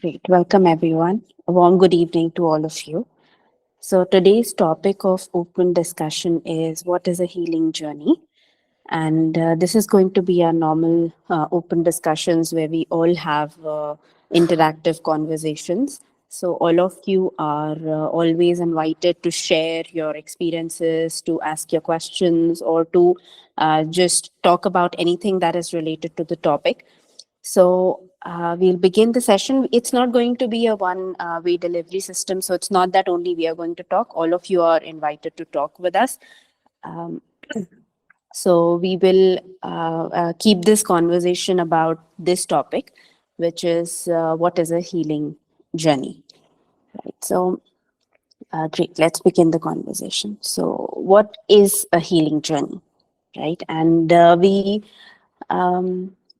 Great. Welcome, everyone. A warm good evening to all of you. So, today's topic of open discussion is what is a healing journey? And this is going to be our normal open discussions where we all have interactive conversations. So, all of you are always invited to share your experiences, to ask your questions, or to just talk about anything that is related to the topic. So we'll begin the session. It's not going to be a one-way delivery system. So it's not that only we are going to talk. All of you are invited to talk with us. Um, so we will keep this conversation about this topic, which is what is a healing journey. Right. So great. Let's begin the conversation. So what is a healing journey? Right. And we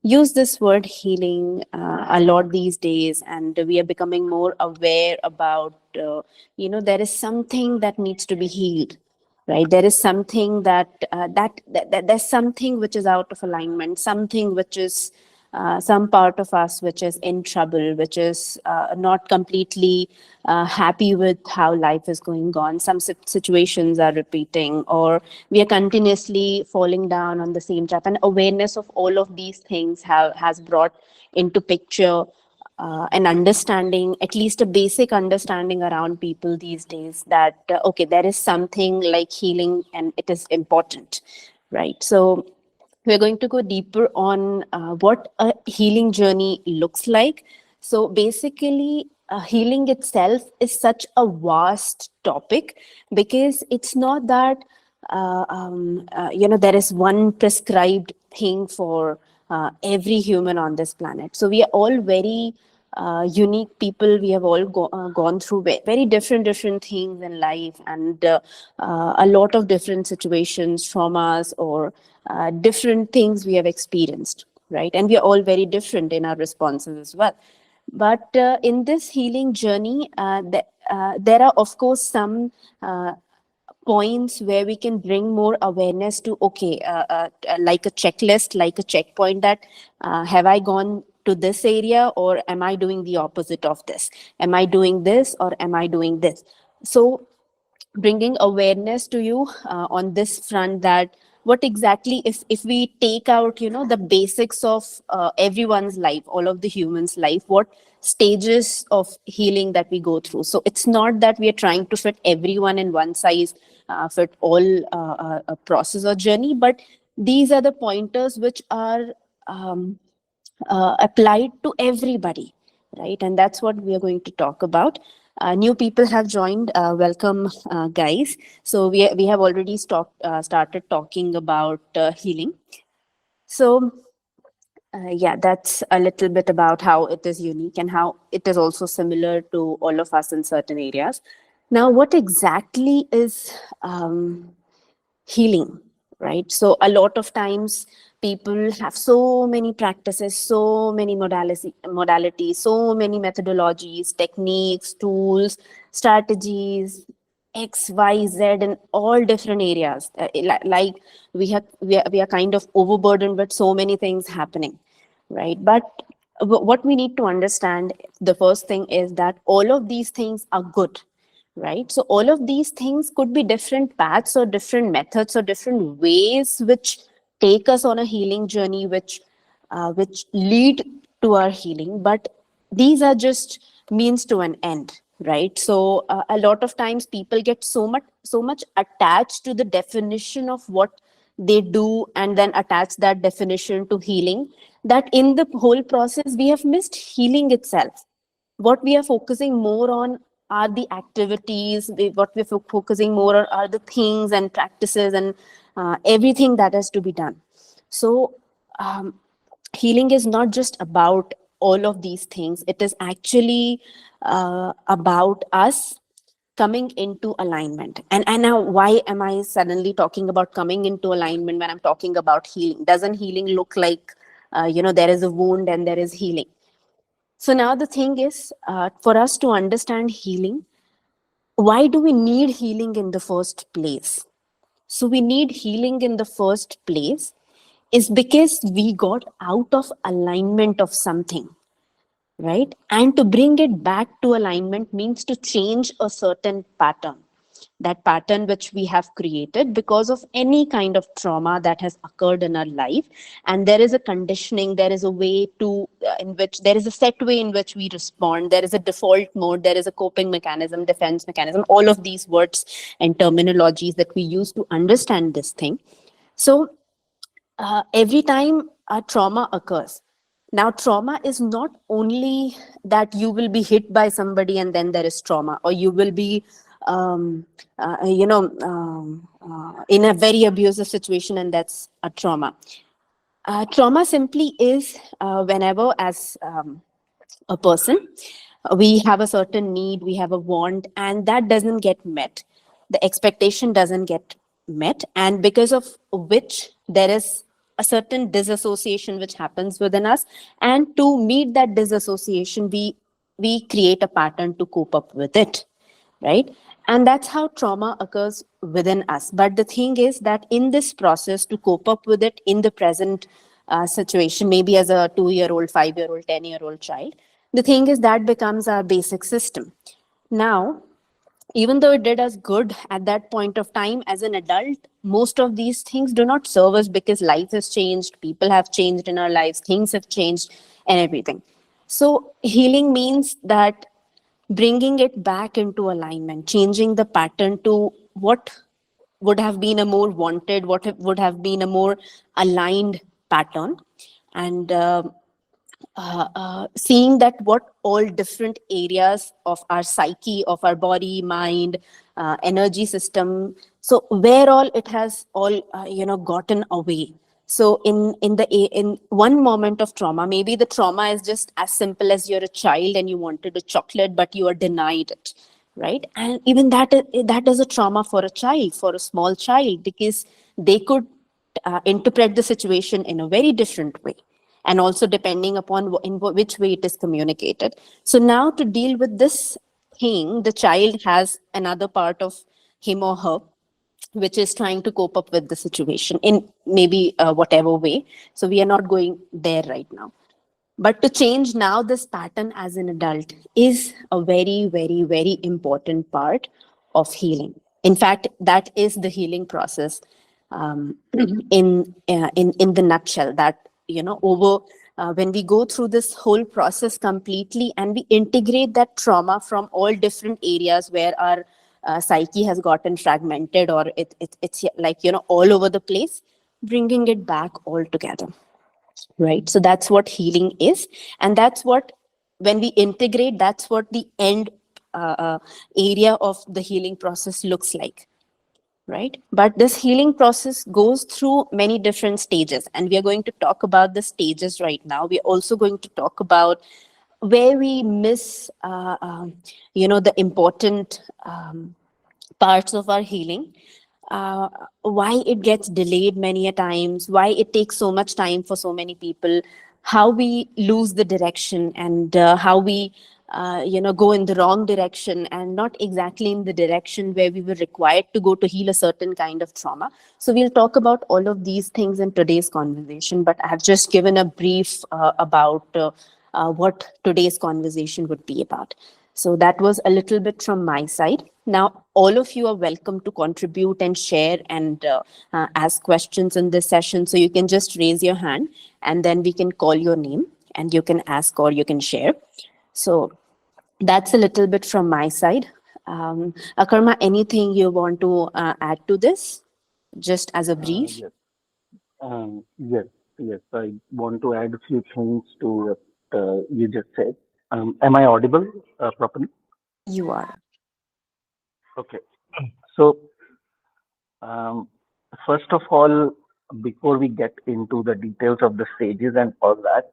use this word healing a lot these days, and we are becoming more aware about there is something that needs to be healed, right? There is something that there's something which is out of alignment, something which is some part of us which is in trouble, which is not completely happy with how life is going on. Some situations are repeating, or we are continuously falling down on the same trap. And awareness of all of these things has brought into picture an understanding, at least a basic understanding around people these days that, okay, there is something like healing and it is important, right? So we're going to go deeper on what a healing journey looks like. So basically, healing itself is such a vast topic because it's not that there is one prescribed thing for every human on this planet. So we are all very unique people. We have all gone through very different things in life, and a lot of different situations, traumas, or different things we have experienced, right? And we are all very different in our responses as well. But in this healing journey, there are, of course, some points where we can bring more awareness to, okay, like a checklist, like a checkpoint, that have I gone to this area, or am I doing the opposite of this? Am I doing this, or am I doing this? So bringing awareness to you on this front, that what exactly, if we take out the basics of everyone's life, all of the humans life, what stages of healing that we go through. So it's not that we are trying to fit everyone in one size fit all process or journey, but these are the pointers which are applied to everybody, right? And that's what we are going to talk about. New people have joined. Welcome, guys. So we have already started talking about healing. So yeah, that's a little bit about how it is unique and how it is also similar to all of us in certain areas. Now, what exactly is healing, right? So a lot of times people have so many practices, so many modalities, so many methodologies, techniques, tools, strategies, X, Y, Z in all different areas. Like we are kind of overburdened with so many things happening, right? But what we need to understand, the first thing is that all of these things are good, right? So all of these things could be different paths or different methods or different ways which take us on a healing journey, which lead to our healing. But these are just means to an end, right? So a lot of times people get so much attached to the definition of what they do, and then attach that definition to healing, that in the whole process we have missed healing itself. What we are focusing more on are the activities. What we're focusing more on are the things and practices and everything that has to be done. So um, healing is not just about all of these things. It is actually about us coming into alignment. And now, why am I suddenly talking about coming into alignment when I'm talking about healing? Doesn't healing look like there is a wound and there is healing? So now the thing is, for us to understand healing, why do we need healing in the first place? So we need healing in the first place is because we got out of alignment of something, right? And to bring it back to alignment means to change a certain pattern, that pattern which we have created because of any kind of trauma that has occurred in our life. And there is a conditioning, there is a way to in which there is a set way in which we respond, there is a default mode, there is a coping mechanism, defense mechanism, all of these words and terminologies that we use to understand this thing. So every time a trauma occurs, now trauma is not only that you will be hit by somebody and then there is trauma, or you will be in a very abusive situation and that's a trauma. Trauma simply is whenever, as a person, we have a certain need, we have a want, and that doesn't get met, the expectation doesn't get met, and because of which there is a certain disassociation which happens within us, and to meet that disassociation we create a pattern to cope up with it, right? And that's how trauma occurs within us. But the thing is that in this process, to cope up with it in the present situation, maybe as a 2-year old, 5-year old, 10-year old child, the thing is that becomes our basic system. Now, even though it did us good at that point of time, as an adult, most of these things do not serve us because life has changed, people have changed in our lives, things have changed, and everything. So, healing means that bringing it back into alignment, changing the pattern to what would have been a more wanted, would have been a more aligned pattern, and seeing that what all different areas of our psyche, of our body, mind, energy system, so where all it has all gotten away. So in one moment of trauma, maybe the trauma is just as simple as you're a child and you wanted a chocolate but you are denied it, right? And even that is a trauma for a child, for a small child, because they could interpret the situation in a very different way, and also depending upon which way it is communicated. So now to deal with this thing, the child has another part of him or her which is trying to cope up with the situation in maybe whatever way. So we are not going there right now. But to change now this pattern as an adult is a very, very, very important part of healing. In fact, that is the healing process, in the nutshell. That over when we go through this whole process completely and we integrate that trauma from all different areas where our psyche has gotten fragmented, or it's like all over the place, bringing it back all together, right? So that's what healing is, and that's what, when we integrate, that's what the end area of the healing process looks like, right? But this healing process goes through many different stages, and we are going to talk about the stages right now. We're also going to talk about where we miss the important parts of our healing, why it gets delayed many a times, why it takes so much time for so many people, how we lose the direction, and how we go in the wrong direction and not exactly in the direction where we were required to go to heal a certain kind of trauma. So we'll talk about all of these things in today's conversation, but I have just given a brief about what today's conversation would be about. So that was a little bit from my side. Now, all of you are welcome to contribute and share and ask questions in this session. So you can just raise your hand and then we can call your name and you can ask or you can share. So that's a little bit from my side. Akarma, anything you want to add to this, just as a brief? Yes. Yes. Yes. I want to add a few things to what you just said. Am I audible properly? You are. Okay. So, um, first of all, before we get into the details of the stages and all that,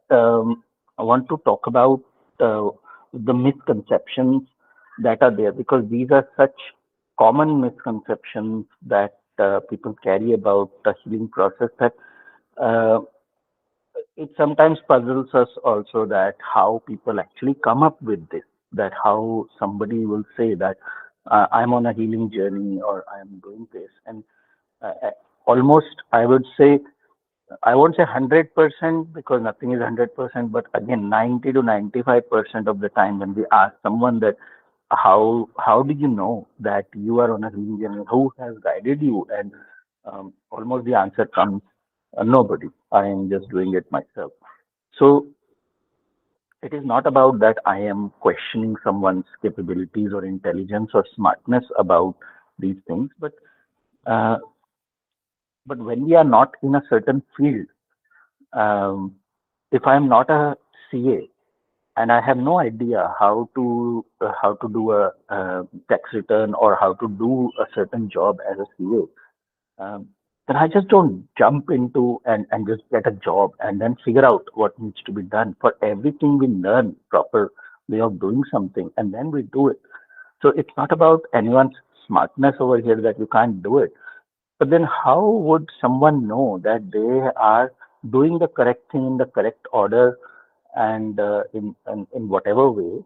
I want to talk about uh, the misconceptions that are there, because these are such common misconceptions that people carry about the healing process, that uh, it sometimes puzzles us also, that how people actually come up with this, that how somebody will say that I'm on a healing journey or I'm doing this, and uh, uh, almost I would say I won't say 100% because nothing is 100%, but again, 90 to 95% of the time when we ask someone that how do you know that you are on a healing journey, who has guided you, and almost the answer comes, nobody. I am just doing it myself. So it is not about that I am questioning someone's capabilities or intelligence or smartness about these things, uh, but when we are not in a certain field, um, if I am not a CA and I have no idea how to do a tax return or how to do a certain job as a CA, then I just don't jump into and just get a job and then figure out what needs to be done. For everything we learn proper way of doing something and then we do it. So it's not about anyone's smartness over here that you can't do it. But then how would someone know that they are doing the correct thing in the correct order and in whatever way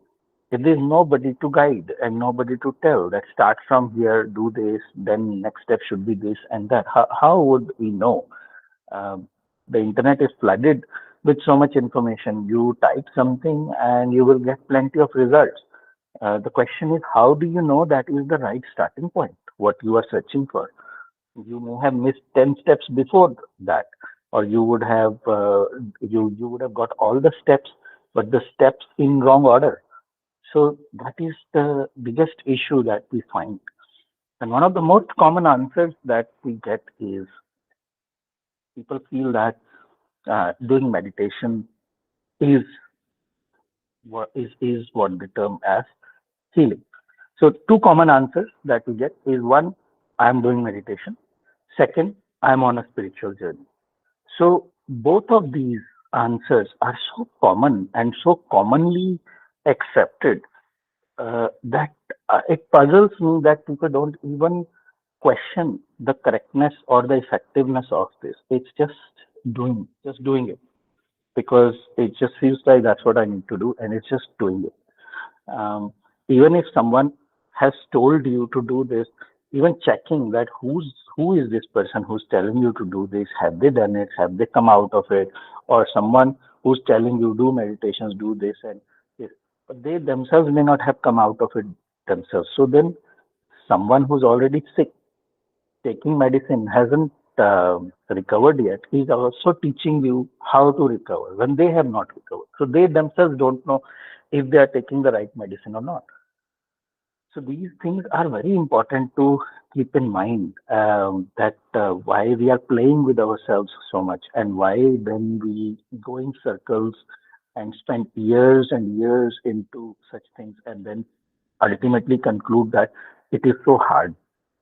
if there's nobody to guide and nobody to tell that start from here, do this, then next step should be this and that? How would we know? Um, the internet is flooded with so much information. You type something and you will get plenty of results. The question is, how do you know that is the right starting point, what you are searching for? You may have missed 10 steps before that, or you would have got all the steps, but the steps in wrong order. So that is the biggest issue that we find. And one of the most common answers that we get is people feel that doing meditation is is what the term as healing. So two common answers that we get is one, I am doing meditation. Second, I am on a spiritual journey. So both of these answers are so common and so commonly accepted that it puzzles me that people don't even question the correctness or the effectiveness of this. It's just doing it because it just feels like that's what I need to do, and it's just doing it. Even if someone has told you to do this, even checking that who is this person who's telling you to do this, have they done it, have they come out of it, or someone who's telling you do meditations, do this and this, but they themselves may not have come out of it themselves. So then someone who's already sick taking medicine hasn't recovered yet is also teaching you how to recover when they have not recovered. So they themselves don't know if they are taking the right medicine or not. So these things are very important to keep in mind, that why we are playing with ourselves so much and why then we go in circles and spend years and years into such things and then ultimately conclude that it is so hard,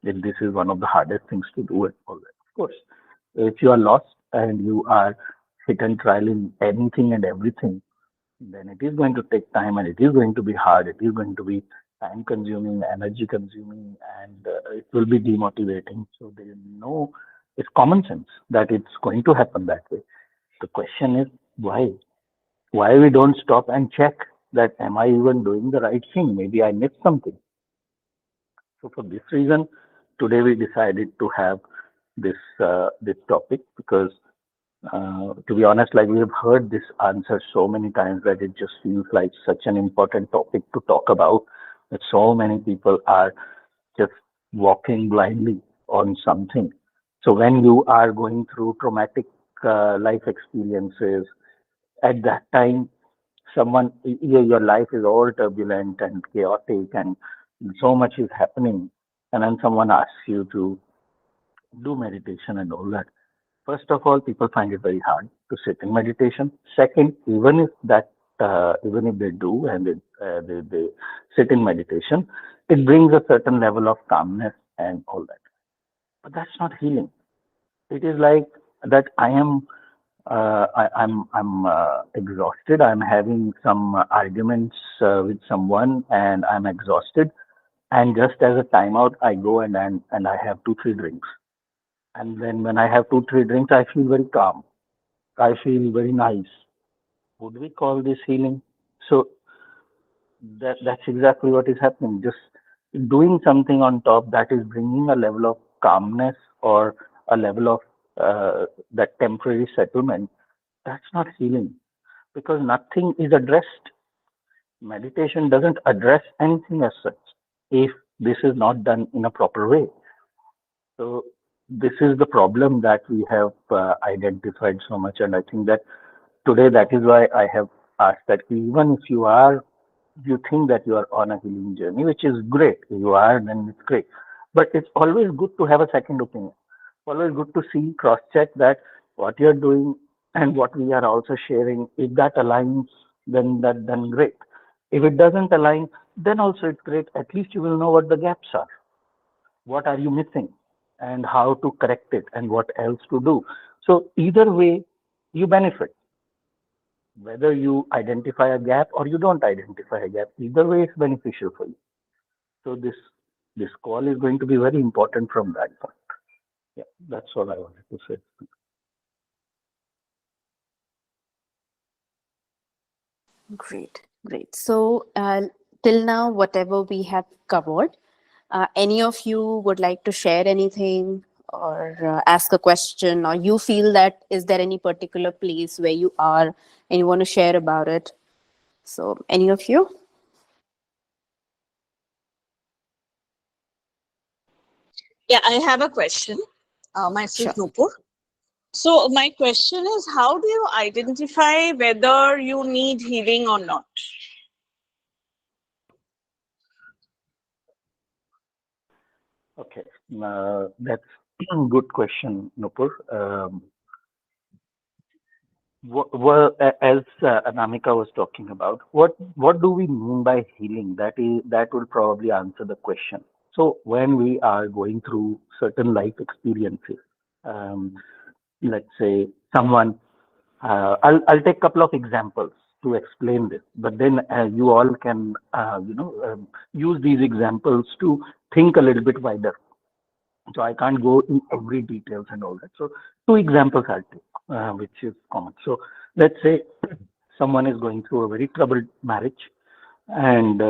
that this is one of the hardest things to do and all that. Of course, if you are lost and you are hit and trial in anything and everything, then it is going to take time and it is going to be hard. It is going to be time consuming, energy consuming, and it will be demotivating. So there is no, it's common sense that it's going to happen that way. The question is why? Why we don't stop and check that am I even doing the right thing? Maybe I missed something. So for this reason, today we decided to have this topic because to be honest, like we have heard this answer so many times that it just feels like such an important topic to talk about. That so many people are just walking blindly on something. So when you are going through traumatic life experiences, at that time, your life is all turbulent and chaotic, and so much is happening, and then someone asks you to do meditation and all that. First of all, people find it very hard to sit in meditation. Second, even if they do and they sit in meditation, it brings a certain level of calmness and all that. But that's not healing. It is like that I'm exhausted. I'm having some arguments with someone, and I'm exhausted. And just as a timeout, I go and I have two three drinks. And then when I have two three drinks, I feel very calm. I feel very nice. Would we call this healing? So that's exactly what is happening. Just doing something on top that is bringing a level of calmness or a level of that temporary settlement, that's not healing because nothing is addressed. Meditation doesn't address anything as such if this is not done in a proper way. So this is the problem that we have identified so much, and I think that today that is why I have asked that even if you think that you are on a healing journey, which is great, you are, then it's great. But it's always good to have a second opinion. Always good to see, cross check that what you're doing and what we are also sharing, if that aligns, then great. If it doesn't align, then also it's great. At least you will know what the gaps are. What are you missing? And how to correct it and what else to do. So either way, you benefit whether you identify a gap or you don't identify a gap, either way it's beneficial for you. So this call is going to be very important from that point. Yeah, that's all I wanted to say. Great, great. So, till now, whatever we have covered, any of you would like to share anything or ask a question, or you feel that is there any particular place where you are and you want to share about it? So, any of you? Yeah, I have a question. Myself, Sure. Nupur. So, my question is how do you identify whether you need healing or not? Okay, that's good question, Nupur. Well, as Anamika was talking about, what do we mean by healing? That will probably answer the question. So when we are going through certain life experiences, um, let's say someone, I'll take a couple of examples to explain this, but then you all can use these examples to think a little bit wider. So I can't go in every details and all that. So two examples I'll take, which is common. So let's say someone is going through a very troubled marriage, and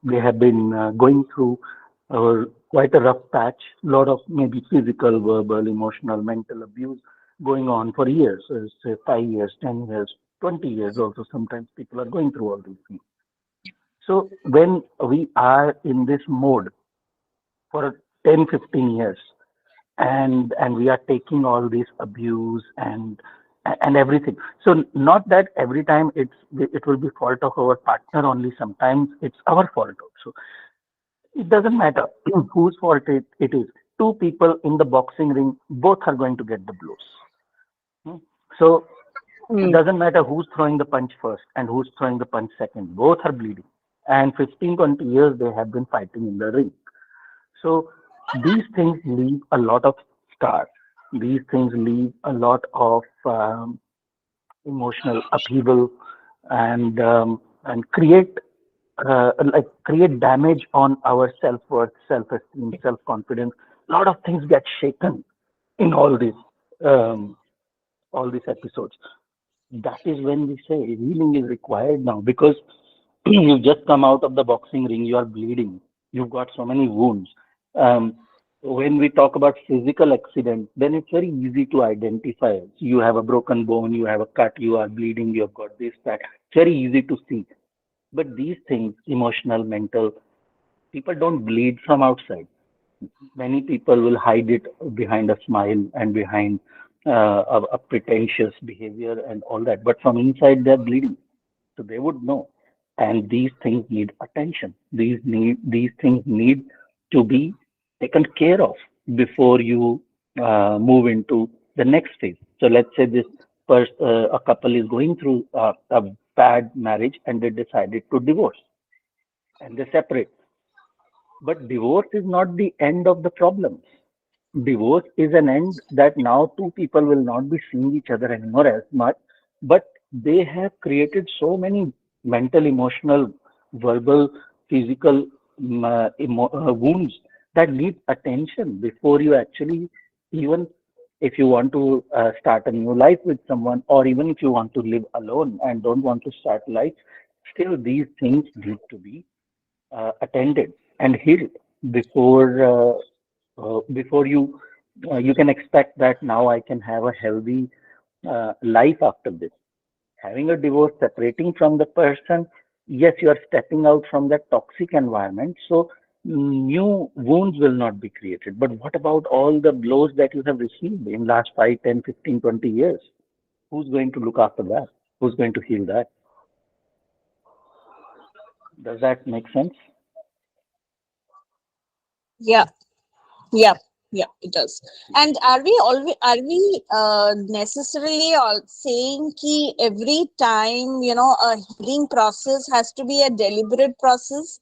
they have been going through quite a rough patch, a lot of maybe physical, verbal, emotional, mental abuse going on for years, say 5 years, 10 years, 20 years. Also, sometimes people are going through all these things. So when we are in this mode for 10, 15 years, and we are taking all this abuse and everything, so not that every time it will be fault of our partner only, sometimes it's our fault also. It doesn't matter whose fault it is. Two people in the boxing ring, both are going to get the blows. Hmm? So it Mm. doesn't matter who's throwing the punch first and who's throwing the punch second, both are bleeding, and 15, 20 years they have been fighting in the ring. So these things leave a lot of scars. These things leave a lot of emotional upheaval and create damage on our self worth, self esteem, self confidence. A lot of things get shaken in um, all these episodes. That is when we say healing is required now because you've just come out of the boxing ring, you are bleeding, you've got so many wounds. Um, when we talk about physical accident, then it's very easy to identify. You have a broken bone, you have a cut, you are bleeding, you've got this, that. It's very easy to see. But these things, emotional, mental, people don't bleed from outside. Many people will hide it behind a smile and behind a pretentious behavior and all that. But from inside, they're bleeding. So they would know. And these things need attention. These things need to be taken care of before you move into the next phase. So let's say a couple is going through a bad marriage and they decided to divorce and they separate. But divorce is not the end of the problem. Divorce is an end that now two people will not be seeing each other anymore as much, but they have created so many mental, emotional, verbal, physical wounds that need attention before you actually, even if you want to start a new life with someone, or even if you want to live alone and don't want to start life, still these things need to be attended and healed before before you you can expect that now I can have a healthy life after this. Having a divorce, separating from the person, yes, you are stepping out from that toxic environment. So new wounds will not be created. But what about all the blows that you have received in last 5, 10, 15, 20 years? Who's going to look after that? Who's going to heal that? Does that make sense? Yeah, yeah, yeah, it does. And are we necessarily all saying ki every time, a healing process has to be a deliberate process?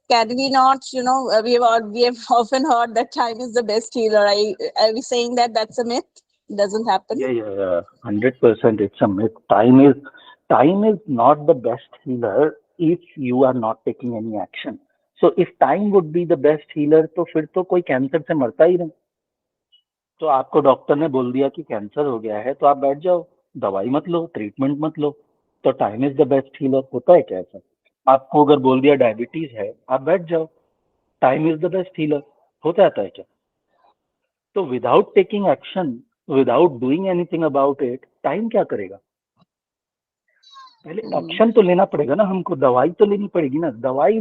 Can we not, we have often heard that time is the best healer. Are we saying that that's a myth? It doesn't happen? Yeah. 100% it's a myth. Time is not the best healer if you are not taking any action. So if time would be the best healer, तो फिर तो कोई cancer से मरता ही नहीं. तो आपको doctor ने बोल दिया कि कैंसर हो गया है तो आप बैठ जाओ, दवाई मत लो, ट्रीटमेंट मत लो. तो time is the best healer. होता है क्या ऐसा? आपको अगर बोल दिया डायबिटीज है, आप बैठ जाओ, time is the best healer. हो जाता है क्या? तो without taking action, without doing anything about it, time क्या करेगा? पहले एक्शन तो लेना पड़ेगा ना हमको, दवाई तो लेनी पड़ेगी ना. दवाई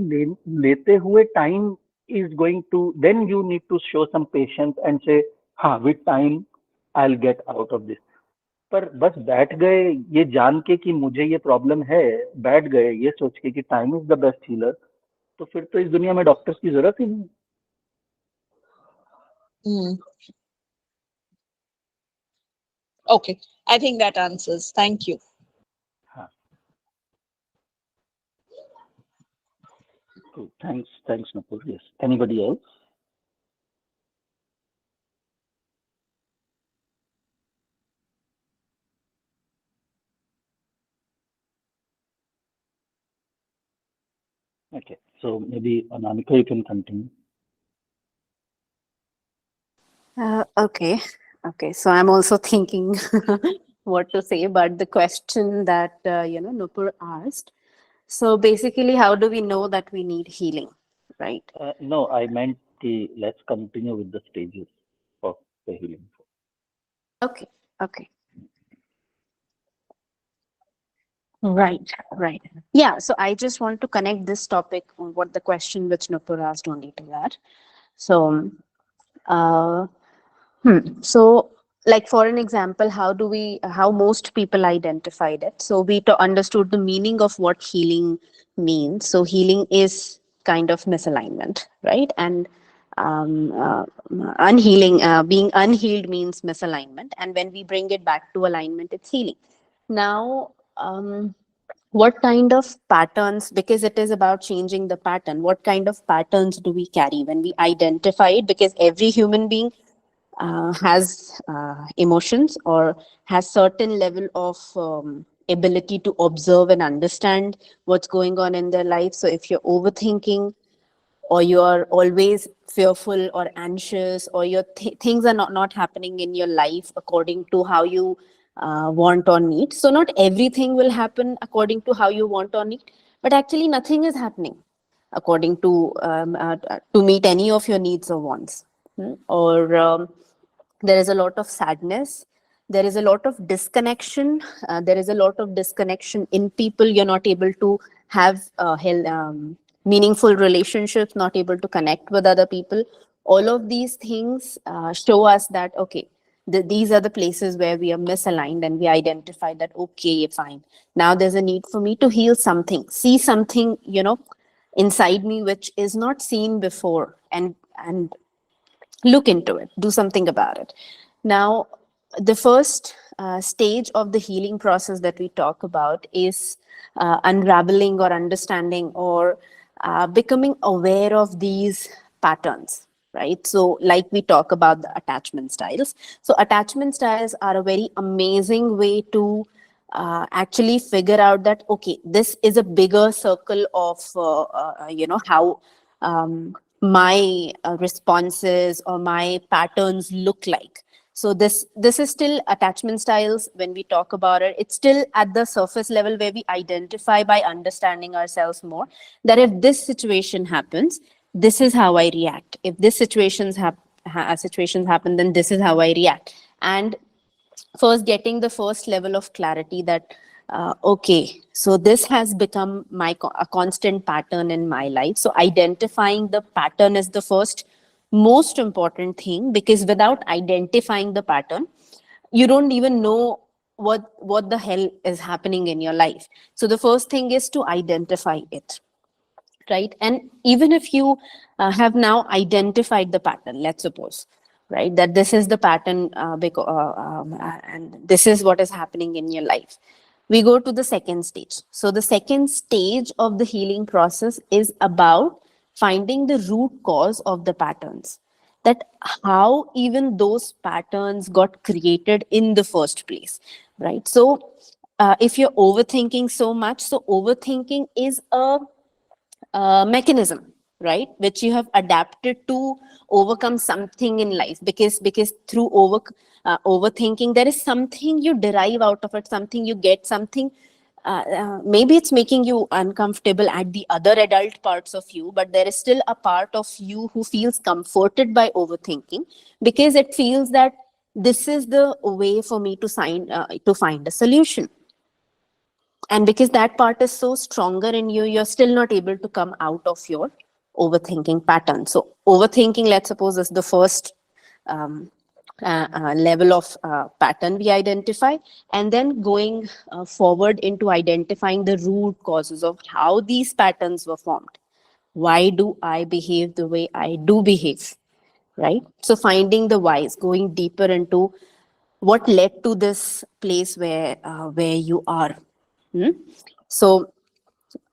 लेते हुए time is going to, then you need to show some patience and say, हाँ, with time I'll get out of this. पर बस बैठ गए ये जान के कि मुझे ये प्रॉब्लम है, बैठ गए ये सोच के कि time is the best healer, तो फिर तो इस दुनिया में डॉक्टर्स की जरूरत ही नहीं. Mm. Okay, I think that answers. Thank you. हाँ. Cool. Thanks Nupur. Yes. Anybody else? Okay, so maybe Anamika, you can continue. Okay. So I'm also thinking what to say, but the question that Nupur asked. So basically, how do we know that we need healing, right? No, I meant let's continue with the stages of the healing. Okay. Right. Yeah. So I just want to connect this topic on what the question which Nupur asked only to that. So, so like for an example, how most people identified it. So we understood the meaning of what healing means. So healing is kind of misalignment, right? And being unhealed means misalignment. And when we bring it back to alignment, it's healing. Now, what kind of patterns, because it is about changing the pattern, what kind of patterns do we carry when we identify it? Because every human being has emotions or has certain level of ability to observe and understand what's going on in their life. So if you're overthinking, or you're always fearful or anxious, or your things are not happening in your life according to how you want or need. So not everything will happen according to how you want or need, but actually nothing is happening according to meet any of your needs or wants. Or there is a lot of sadness, there is a lot of disconnection, there is a lot of disconnection in people. You're not able to have meaningful relationships, not able to connect with other people. All of these things show us that, okay, these are the places where we are misaligned, and we identify that, okay, fine, now there's a need for me to heal something, see something, inside me which is not seen before, and look into it, do something about it. Now, the first stage of the healing process that we talk about is unraveling or understanding or becoming aware of these patterns, right? So like we talk about the attachment styles. So attachment styles are a very amazing way to actually figure out that, okay, this is a bigger circle of, how my responses or my patterns look like. So this is still attachment styles. When we talk about it, it's still at the surface level where we identify by understanding ourselves more, that if this situation happens, this is how I react. If this situation situations happen, then this is how I react. And first getting the first level of clarity that okay, so this has become a constant pattern in my life. So identifying the pattern is the first most important thing, because without identifying the pattern, you don't even know what the hell is happening in your life. So the first thing is to identify it, right? And even if you have now identified the pattern, let's suppose, right, that this is the pattern, and this is what is happening in your life, we go to the second stage. So the second stage of the healing process is about finding the root cause of the patterns, that how even those patterns got created in the first place, right? So if you're overthinking so much, so overthinking is a mechanism, right, which you have adapted to overcome something in life, because through overthinking there is something you derive out of it, something you get, something maybe it's making you uncomfortable at the other adult parts of you, but there is still a part of you who feels comforted by overthinking, because it feels that this is the way for me to find a solution. And because that part is so stronger in you, you're still not able to come out of your overthinking pattern. So overthinking, let's suppose, is the first level of pattern we identify, and then going forward into identifying the root causes of how these patterns were formed. Why do I behave the way I do behave, right? So finding the whys, going deeper into what led to this place where you are. Hmm? So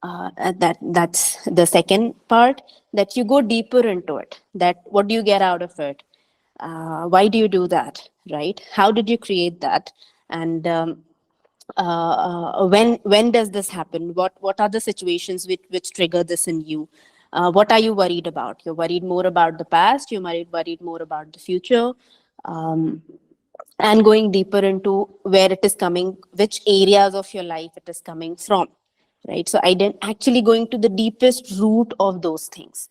that's the second part, that you go deeper into it, that what do you get out of it, why do you do that, right? How did you create that? And when does this happen? What are the situations which trigger this in you? What are you worried about? You're worried more about the past, you're worried more about the future. um, and going deeper into where it is coming, which areas of your life it is coming from, right? So actually going to the deepest root of those things.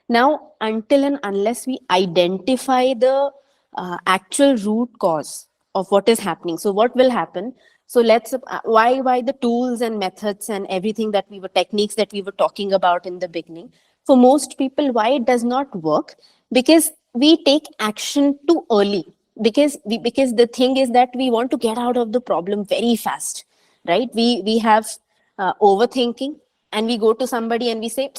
Now, until and unless we identify the actual root cause of what is happening, so what will happen? So let's why the tools and methods and everything that we were techniques that we were talking about in the beginning, for most people, why it does not work? Because we take action too early, because the thing is that we want to get out of the problem very fast, right? We have overthinking, and we go to somebody and we say,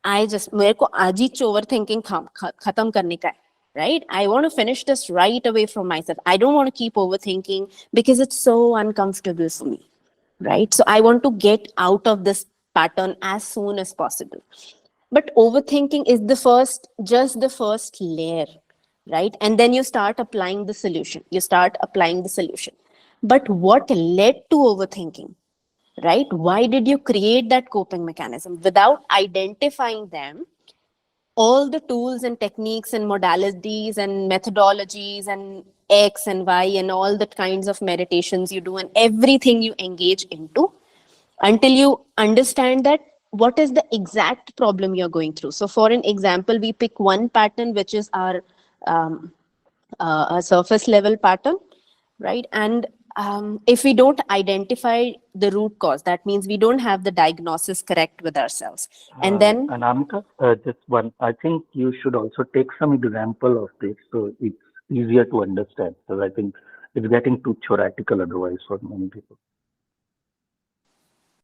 I just मेरे को आज ही overthinking खत्म करने का है, right? I want to finish this right away from myself. I don't want to keep overthinking because it's so uncomfortable for me, right? So I want to get out of this pattern as soon as possible. But overthinking is just the first layer, right? And then you start applying the solution. But what led to overthinking, right? Why did you create that coping mechanism? Without identifying them, all the tools and techniques and modalities and methodologies and X and Y and all the kinds of meditations you do and everything you engage into, until you understand that what is the exact problem you're going through. So for an example, we pick one pattern, which is our um, a surface level pattern, right? And if we don't identify the root cause, that means we don't have the diagnosis correct with ourselves. And then Anamika, just one. I think you should also take some example of this so it's easier to understand. Because I think it's getting too theoretical otherwise for many people.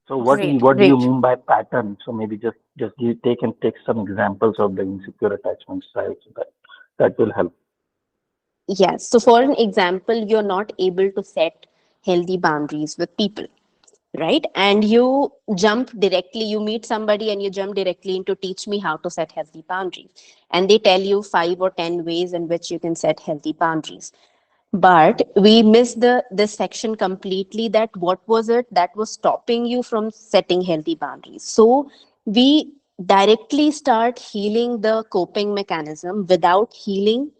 So great, what do you great. mean by pattern? So maybe just you take some examples of the insecure attachment styles. That will help. Yes. So for an example, you're not able to set healthy boundaries with people, right? And you meet somebody and you jump directly into teach me how to set healthy boundaries. And they tell you 5 or 10 ways in which you can set healthy boundaries. But we missed this section completely, that what was it that was stopping you from setting healthy boundaries. So we directly start healing the coping mechanism without healing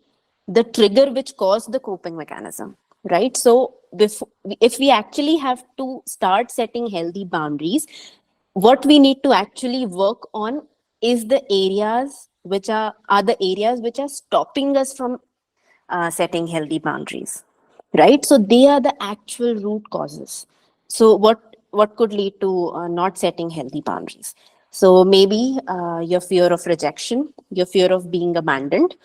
the trigger which caused the coping mechanism, right? So if we actually have to start setting healthy boundaries, what we need to actually work on is the areas which are the areas which are stopping us from setting healthy boundaries, right? So they are the actual root causes. So what could lead to not setting healthy boundaries? So maybe your fear of rejection, your fear of being abandoned,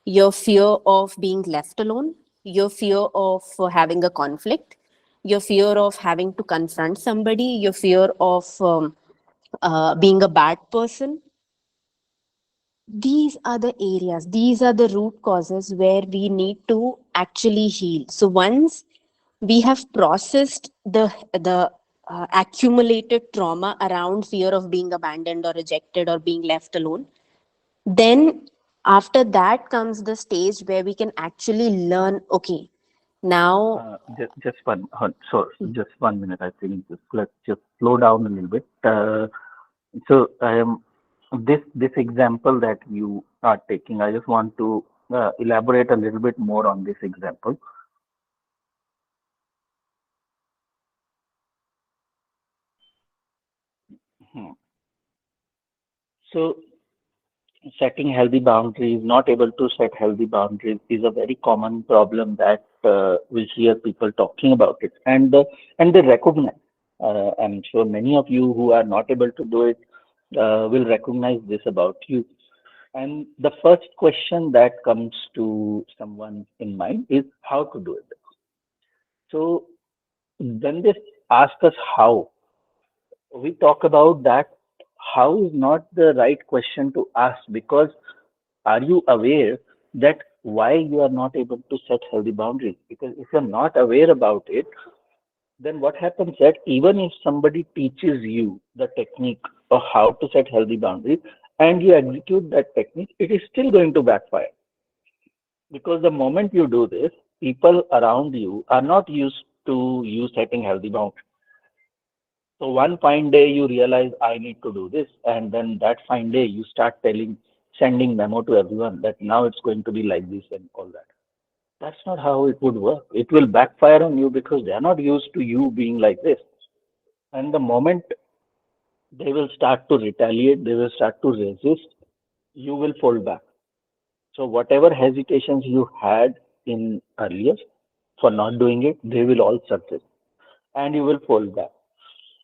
your fear of being left alone, your fear of having a conflict, your fear of having to confront somebody, your fear of being a bad person. These are the areas, these are the root causes where we need to actually heal. So once we have processed the accumulated trauma around fear of being abandoned or rejected or being left alone, then after that comes the stage where we can actually learn, okay, now. Just 1 minute. I think let's just slow down a little bit. So I am this example that you are taking. I just want to elaborate a little bit more on this example. Hmm. So setting healthy boundaries, not able to set healthy boundaries is a very common problem that we hear people talking about it, and they recognize. I'm sure many of you who are not able to do it will recognize this about you. And the first question that comes to someone in mind is how to do it. So when they ask us how, we talk about that. How is not the right question to ask, because are you aware that why you are not able to set healthy boundaries? Because if you're not aware about it, then what happens that even if somebody teaches you the technique of how to set healthy boundaries and you execute that technique, it is still going to backfire. Because the moment you do this, people around you are not used to you setting healthy boundaries. So one fine day you realize I need to do this, and then that fine day you start sending memo to everyone that now it's going to be like this and all that. That's not how it would work. It will backfire on you because they are not used to you being like this. And the moment they will start to retaliate, they will start to resist, you will fall back. So whatever hesitations you had in earlier for not doing it, they will all surface and you will fall back.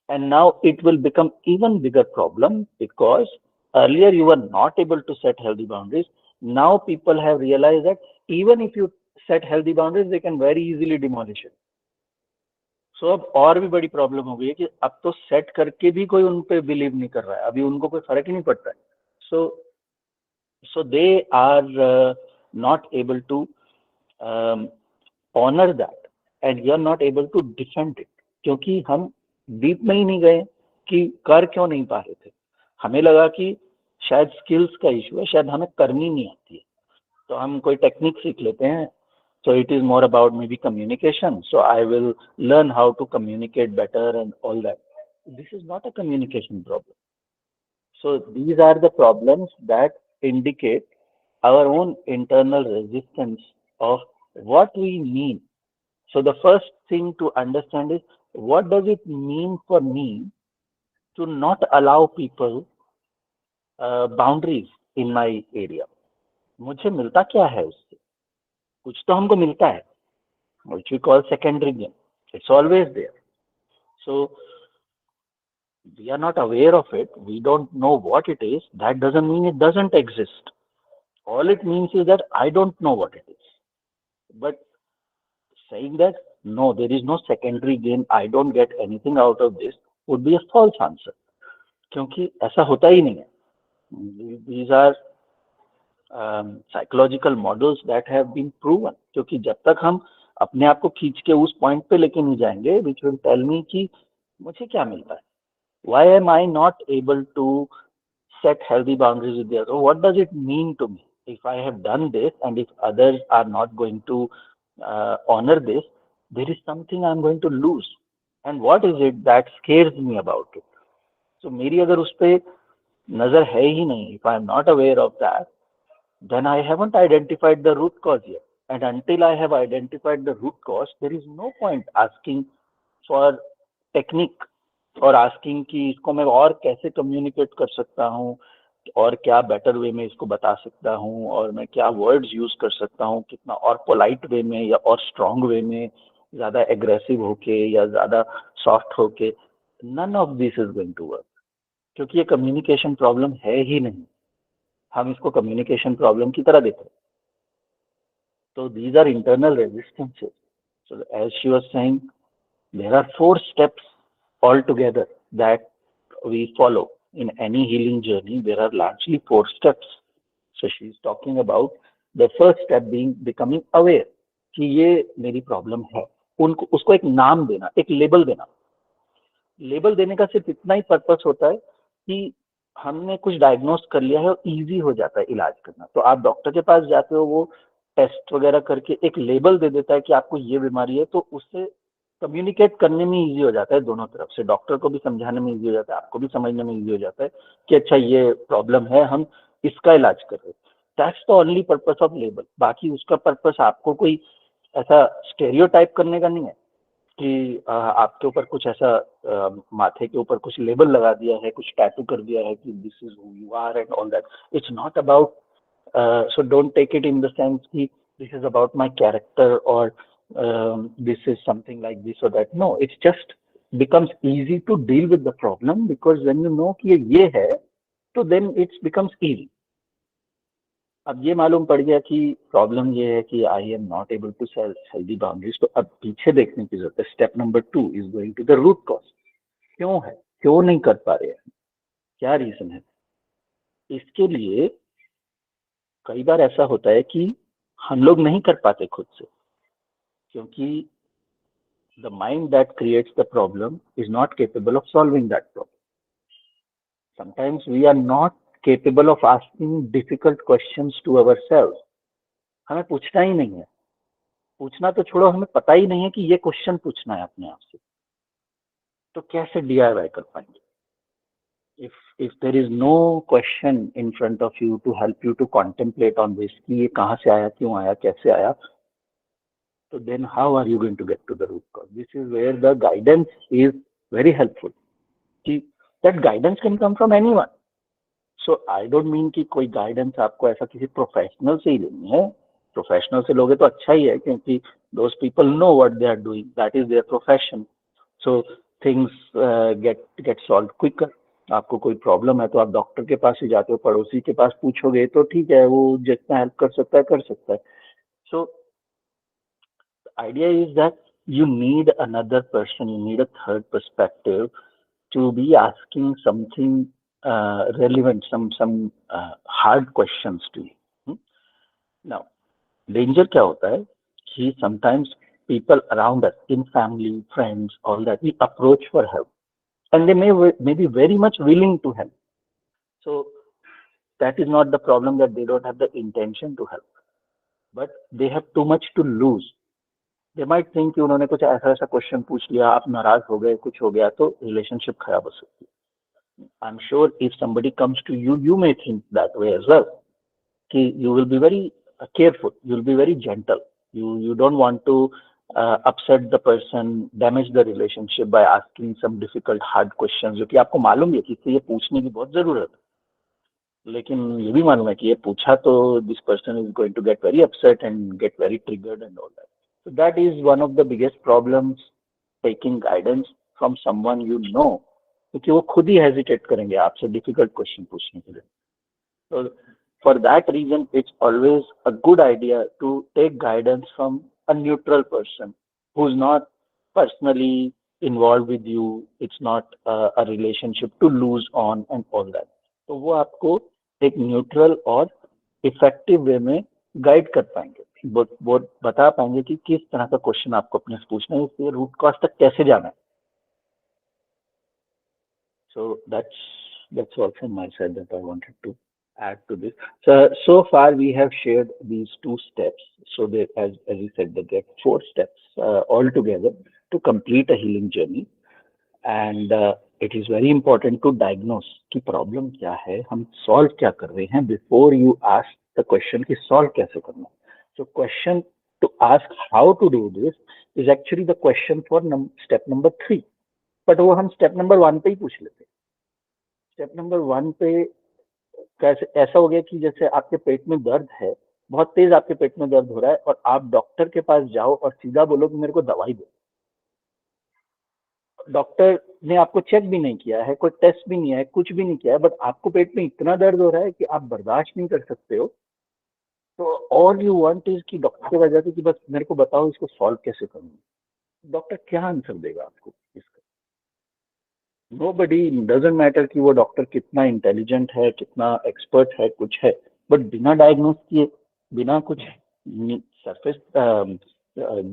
And now it will become even bigger problem because earlier you were not able to set healthy boundaries. Now people have realized that even if you set healthy boundaries, they can very easily demolish it. सो अब और भी बड़ी problem हो गई है कि अब तो सेट करके भी कोई उन पे बिलीव नहीं कर रहा है, अभी उनको कोई फर्क ही नहीं पड़ता है. सो so they are not able to honor that, and you are not able to defend it, क्योंकि हम डीप में ही नहीं गए कि कर क्यों नहीं पा रहे थे. हमें लगा कि शायद स्किल्स का इशू है, शायद हमें करनी नहीं आती है, तो हम कोई टेक्निक सीख लेते हैं. So it is more about maybe communication. So I will learn how to communicate better and all that. This is not a communication problem. So these are the problems that indicate our own internal resistance of what we mean. So the first thing to understand is, what does it mean for me to not allow people boundaries in my area? मुझे मिलता क्या है उससे? कुछ तो हमको मिलता है, which we call secondary gain. It's always there. So we are not aware of it. We don't know what it is. That doesn't mean it doesn't exist. All it means is that I don't know what it is. But saying that no, there is no secondary gain, I don't get anything out of this, would be a false answer. क्योंकि ऐसा होता ही नहीं है. These are psychological models that have been proven. क्योंकि जब तक हम अपने आप को खींच के उस पॉइंट पे लेके नहीं जाएंगे which will tell me कि मुझे क्या मिलता है, why am I not able to set healthy boundaries with the other? What does it mean to me if I have done this, and if others are not going to honor this, there is something I'm going to lose, and what is it that scares me about it? So मेरी अगर उस पे नजर है ही नहीं, if I am not aware of that, then I haven't identified the root cause yet. And until I have identified the root cause, there is no point asking for technique और asking कि इसको मैं और कैसे communicate कर सकता हूँ, और क्या बेटर वे में इसको बता सकता हूँ, और मैं क्या वर्ड्स यूज कर सकता हूँ, कितना और पोलाइट वे में या और स्ट्रांग वे में, ज्यादा एग्रेसिव होके या ज्यादा सॉफ्ट होके, none of this is going to work, क्योंकि ये कम्युनिकेशन प्रॉब्लम है ही नहीं, हम इसको कम्युनिकेशन प्रॉब्लम की तरह देते हैं। तो these are internal resistances. So as she was saying, there are 4 steps altogether that we follow in any healing journey. There are largely 4 steps. So she's talking about the first step being becoming aware कि ये मेरी problem है, उनको उसको एक नाम देना, एक लेबल देना। लेबल देने का सिर्फ इतना ही पर्पस होता है कि हमने कुछ डायग्नोस कर लिया है और इजी हो जाता है इलाज करना। तो आप डॉक्टर के पास जाते हो, वो टेस्ट वगैरह करके एक लेबल दे देता है कि आपको ये बीमारी है, तो उससे कम्युनिकेट करने में इजी हो जाता है, दोनों तरफ से, डॉक्टर को भी समझाने में इजी हो जाता है, आपको भी समझने में इजी हो जाता है कि अच्छा ये प्रॉब्लम है, हम इसका इलाज कर रहे हैं। That's the only purpose of label. बाकी उसका पर्पस आपको कोई ऐसा स्टेरियोटाइप करने का नहीं है कि आपके ऊपर कुछ ऐसा माथे के ऊपर कुछ लेबल लगा दिया है, कुछ टैटू कर दिया है कि this is who you are and all that. It's not about, so don't take it in the sense कि this is about my character or this is something like this or that. No, it's just becomes easy to deal with the problem because when you know कि ये है, तो then it becomes easy. अब ये मालूम पड़ गया कि प्रॉब्लम ये है कि I am not able to set healthy boundaries, तो अब पीछे देखने की जरूरत है। Step number 2 is going to the root cause. क्यों है, क्यों नहीं कर पा रहे हैं, क्या रीजन है। इसके लिए कई बार ऐसा होता है कि हम लोग नहीं कर पाते खुद से, क्योंकि the mind that creates the problem is not capable of solving that problem. Sometimes we are not capable of asking difficult questions to ourselves. हमें पूछना ही नहीं है, पूछना तो छोड़ो, हमें पता ही नहीं है कि ये क्वेश्चन पूछना है अपने आप से, तो कैसे डीआईवाई कर पाएंगे। if there is no question in front of you to help you to contemplate on this कि ये कहाँ से आया, क्यों आया, कैसे आया, so then how are you going to get to the root cause? This is where the guidance is very helpful कि that guidance can come from anyone. So I don't mean कि कोई guidance आपको ऐसा किसी professional से ही लेनी है। Professional से लोगे तो अच्छा ही है, क्योंकि those people know what they are doing, that is their profession, so things get solved quicker. आपको कोई प्रॉब्लम है तो आप डॉक्टर के पास ही जाते हो, पड़ोसी के पास पूछोगे तो ठीक है, वो जितना हेल्प कर सकता है कर सकता है। सो the idea is that you need another person, you need a third perspective to be asking something relevant, some hard questions to you. Now, danger क्या होता है कि sometimes people around us, in family, friends, all that, we approach for help, and they may be very much willing to help. So that is not the problem that they don't have the intention to help, but they have too much to lose. They might think कि उन्होंने कुछ ऐसा ऐसा question पूछ लिया, आप नाराज हो गए, कुछ हो गया तो रिलेशनशिप खराब हो सकती है। I'm sure if somebody comes to you, you may think that way as well. कि you will be very careful, you will be very gentle. You don't want to upset the person, damage the relationship by asking some difficult, hard questions, जो कि आपको मालूम है कि इससे ये पूछने की बहुत जरूरत है, लेकिन ये भी मालूम है कि ये पूछा तो this person is going to get very upset and get very triggered and all that. So that is one of the biggest problems taking guidance from someone you know, क्योंकि वो खुद ही हेजिटेट करेंगे आपसे डिफिकल्ट क्वेश्चन पूछने के लिए। So for that reason, it's always a good idea to take guidance from a neutral person who's not personally involved with you. It's not a relationship to lose on and all that. तो वो आपको एक neutral और effective way में guide कर पाएंगे, वो बता पाएंगे कि किस तरह का क्वेश्चन आपको अपने से पूछना है, इससे रूट कॉज तक कैसे जाना है। So that's all from my side that I wanted to add to this. So far we have shared these 2 steps. So there, as you said, that there are 4 steps altogether to complete a healing journey, and it is very important to diagnose कि problem क्या है, हम solve क्या कर रहे हैं, before you ask the question कि solve कैसे करना। So question to ask how to do this is actually the question for step number 3, but वो हम स्टेप नंबर 1 पे ही पूछ लेते हैं। स्टेप नंबर 1 पे कैसे ऐसा हो गया कि जैसे आपके पेट में दर्द है, बहुत तेज आपके पेट में दर्द हो रहा है और आप डॉक्टर के पास जाओ और सीधा बोलो कि मेरे को दवाई दो। डॉक्टर ने आपको चेक भी नहीं किया है, कोई टेस्ट भी नहीं है, कुछ भी नहीं किया है, बट आपको पेट में इतना दर्द हो रहा है कि आप बर्दाश्त नहीं कर सकते हो। तो ऑल यू वांट इज कि डॉक्टर के पास जाके कि बस मेरे को बताओ इसको सॉल्व कैसे करूँ। डॉक्टर क्या आंसर देगा आपको इसका? नोबडी, डजंट मैटर कि वो डॉक्टर कितना इंटेलिजेंट है, कितना एक्सपर्ट है, कुछ है, बट बिना डायग्नोस किए, बिना कुछ सरफेस